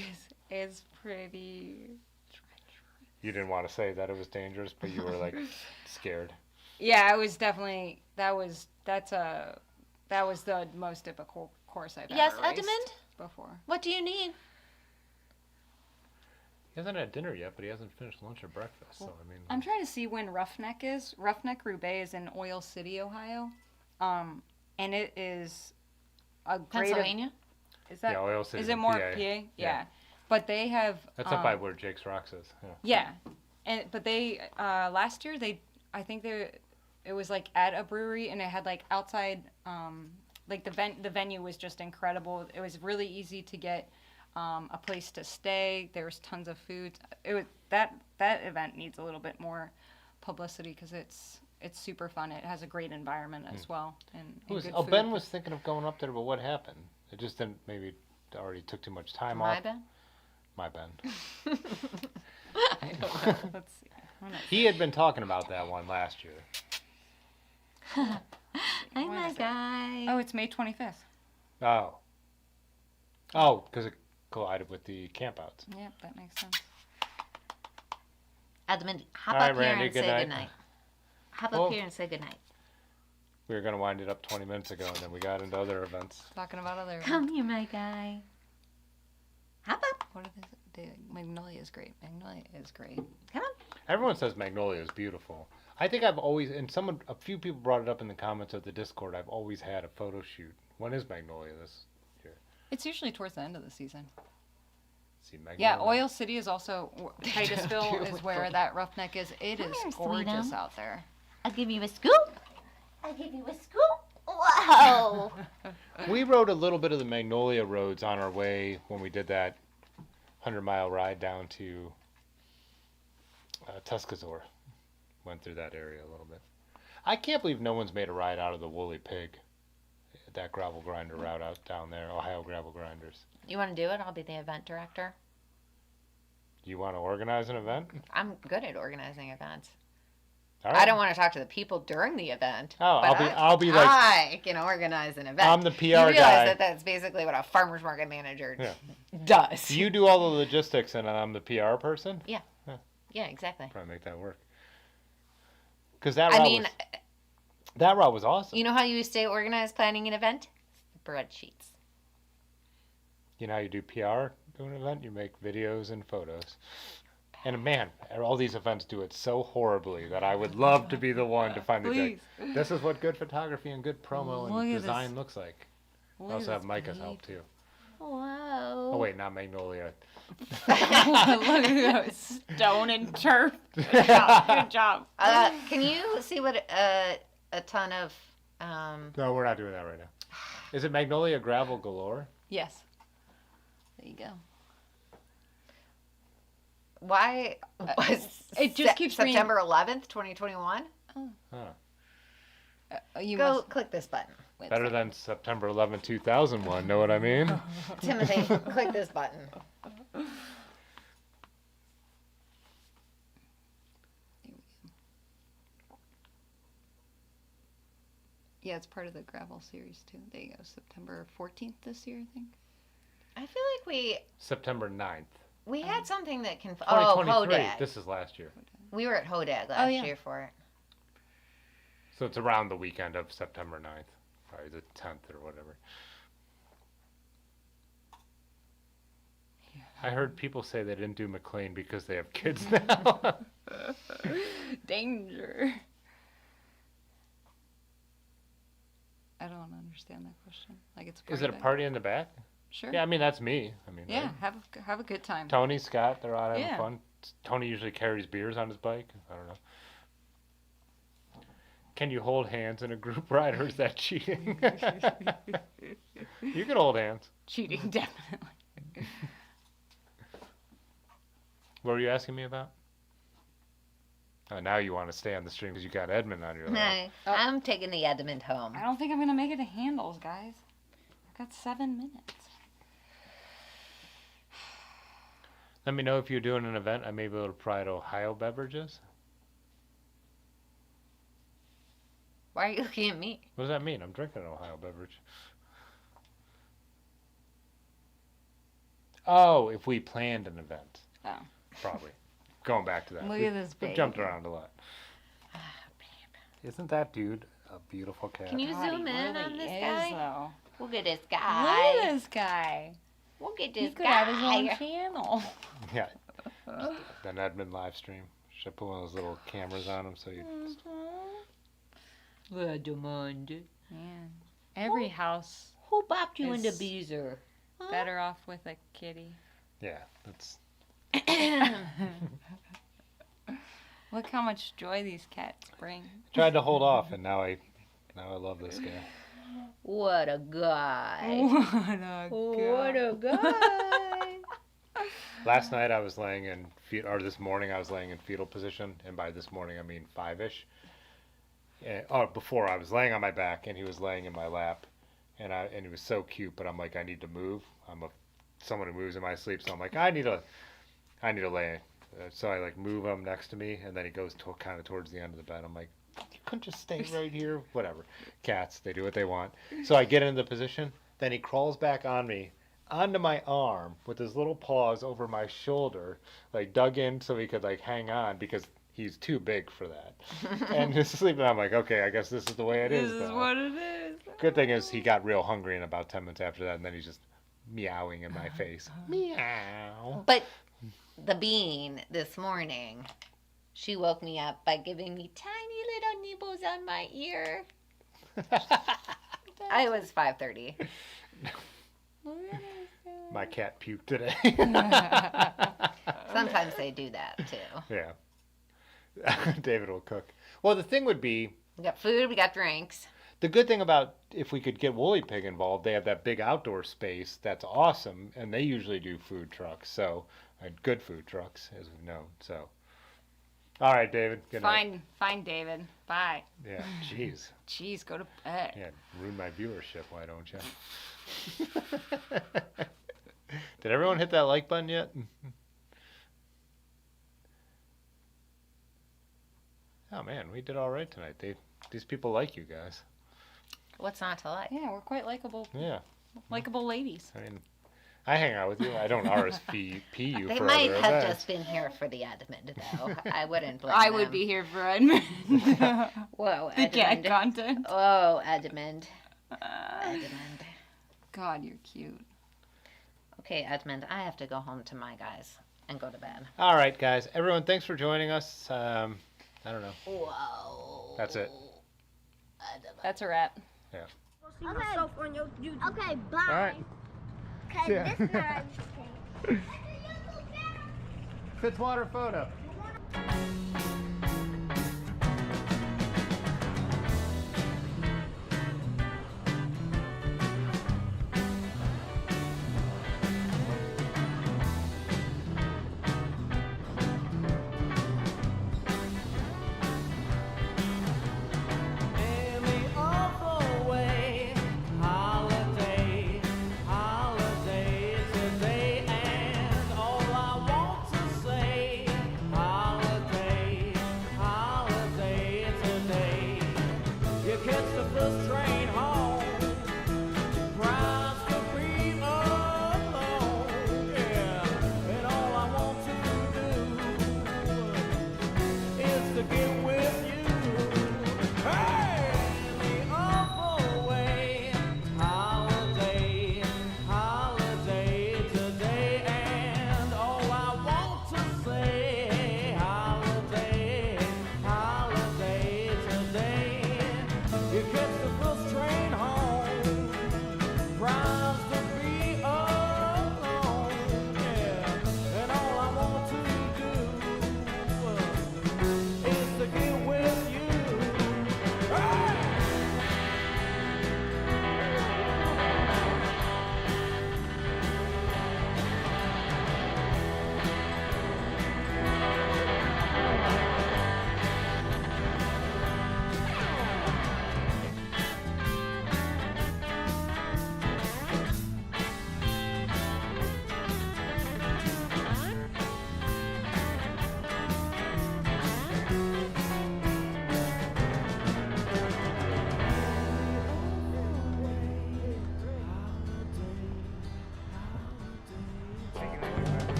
It's pretty. You didn't want to say that it was dangerous, but you were like scared. Yeah, I was definitely. That was the most difficult course I've Yes, ever raced Edmund? before. What do you need? He hasn't had dinner yet, but he hasn't finished lunch or breakfast. So I mean, I'm trying to see when Roughneck is. Roughneck Roubaix is in Oil City, Ohio, and it is a great. Pennsylvania? Is that? yeah, Oil City's Is it in more PA. PA? Yeah. But they have. That's up by where Jake's Rocks is. Yeah. Yeah, but they last year it was like at a brewery, and it had like outside like the venue was just incredible. It was really easy to get a place to stay. There was tons of food. It was that event needs a little bit more publicity because it's super fun. It has a great environment as well, and good food. Ben was thinking of going up there, but what happened? It just didn't. Maybe it already took too much time off. Ben? My Ben. I don't know. Let's see. He had been talking about that one last year. I'm my guy. Oh, it's May 25th. Oh, because it collided with the campouts. Yep, that makes sense. Edmund, hop All up right, here Randy, and good say night. goodnight. Hop Well- up here and say goodnight. We were going to wind it up 20 minutes ago, and then we got into other events. Talking about other. Come here, my guy. Hop up. What are they? Magnolia is great. Magnolia is great. Come on. Everyone says Magnolia is beautiful. I think I've always, and a few people brought it up in the comments of the Discord, I've always had a photo shoot. When is Magnolia this year? It's usually towards the end of the season. See, Magnolia. Yeah, Oil City is also Titusville is where that roughneck is. It Come is here, gorgeous sweetum. out there. I'll give you a scoop. I'll give you a scoop. Whoa. We rode a little bit of the Magnolia roads on our way when we did that 100-mile ride down to Tuscazor. Went through that area a little bit. I can't believe no one's made a ride out of the Woolly Pig. That gravel grinder route out down there, Ohio Gravel Grinders. You want to do it? I'll be the event director. You want to organize an event? I'm good at organizing events. All I don't want to talk to the people during the event. Oh, but I'll be like, I can organize an event. I'm the PR you realize guy. that that's basically what a farmer's market manager Yeah. does. You do all the logistics and I'm the PR person? Yeah, exactly. Probably make that work. Because that route was awesome. You know how you stay organized planning an event? Spreadsheets. You know how you do PR doing an event? You make videos and photos. And man, all these events do it so horribly that I would love to be the one to finally be like, this is what good photography and good promo Look and at design this. looks like. I Look also at have this Micah's babe. help too. Whoa. Oh wait, not Magnolia. Look at those stone and turf. Good job. Can you see what a ton of No, we're not doing that right now. Is it Magnolia Gravel Galore? Yes. There you go. why was It just keeps reading- September 11th, 2021? You Go must. click this button. Wait a Better second. than September 11, 2001, know what I mean? Timothy, click this button. Yeah, it's part of the gravel series too. There you go. September 14th this year, I think. I feel like September 9th. we had something that can. 2023. Hodag. This is last year. We were at Hodag last yeah. year for it. So it's around the weekend of September 9th. Probably the 10th or whatever. I heard people say they didn't do McLean because they have kids now. Danger. I don't understand that question. Like it's. Is it a back? party in the back? Sure. Yeah, I mean, that's me. I mean, Yeah, right? have a good time. Tony, Scott, they're out having Yeah. fun. Tony usually carries beers on his bike. I don't know. Can you hold hands in a group ride, or is that cheating? You can hold hands. Cheating, definitely. What were you asking me about? Oh, now you want to stay on the stream because you got Edmund on your lap. No, Oh. I'm taking the Edmund home. I don't think I'm gonna make it to handles, guys. I've got 7 minutes. Let me know if you're doing an event. I may be able to provide Ohio beverages. Why are you looking at me? What does that mean? I'm drinking an Ohio beverage. Oh. Oh, if we planned an event. Oh. Probably. Going back to that. Look We- at this we baby. jumped around a lot. Isn't that dude a beautiful cat? Can you God, zoom he in really on this is, guy? Though. We'll get this Look guy. at this guy. We'll get He this could have his own guy. channel. Yeah. An Edmund live stream. Should I put one of those little cameras on him so you... Edmund. Yeah. Every house Who bopped you Is- into Beezer? better off with a kitty. Yeah, that's... Look how much joy these cats bring. Tried to hold off and now I love this guy. What a guy. What a guy. Last night I was laying in this morning I was laying in fetal position, and by this morning I mean 5-ish. Before I was laying on my back and he was laying in my lap, and he was so cute. But I'm like, I need to move. Someone who moves in my sleep, so I'm like, I need to lay. So I like move him next to me, and then he goes kind of towards the end of the bed. I'm like, you couldn't just stay right here. Whatever. Cats, they do what they want. So I get into the position. Then he crawls back on me, onto my arm with his little paws over my shoulder, like dug in so he could like hang on because he's too big for that. And just sleeping, I'm like, okay, I guess this is the way it is. This is though. what it is. Good thing is he got real hungry in about 10 minutes after that, and then he's just meowing in my face. Meow. But the bean this morning, she woke me up by giving me tiny little nibbles on my ear. I was 5:30. My cat puked today. Sometimes they do that too. Yeah. David will cook. Well, the thing would be, We got food, we got drinks. the good thing about if we could get Woolly Pig involved, they have that big outdoor space that's awesome, and they usually do food trucks, so good food trucks, as we've known. So, all right, David. Good night. Fine, David. Bye. Yeah. Jeez. Jeez, go to bed. Yeah. Ruin my viewership. Why don't you? Did everyone hit that like button yet? Oh man, we did all right tonight. These people like you guys. What's not to like? Yeah, we're quite likable. Yeah. Likable ladies. I mean, I hang out with you. I don't RSVP you They for might other have events. just been here for the Edmund, though. I wouldn't blame I them. would be here for Edmund. Whoa, The cat Edmund. content. Oh, Edmund. Edmund. God, you're cute. Okay, Edmund, I have to go home to my guys and go to bed. All right, guys. Everyone, thanks for joining us. I don't know. Whoa. That's it. That's a wrap. Okay, bye. All right. Cause Yeah. this time I just Fitzwater photo.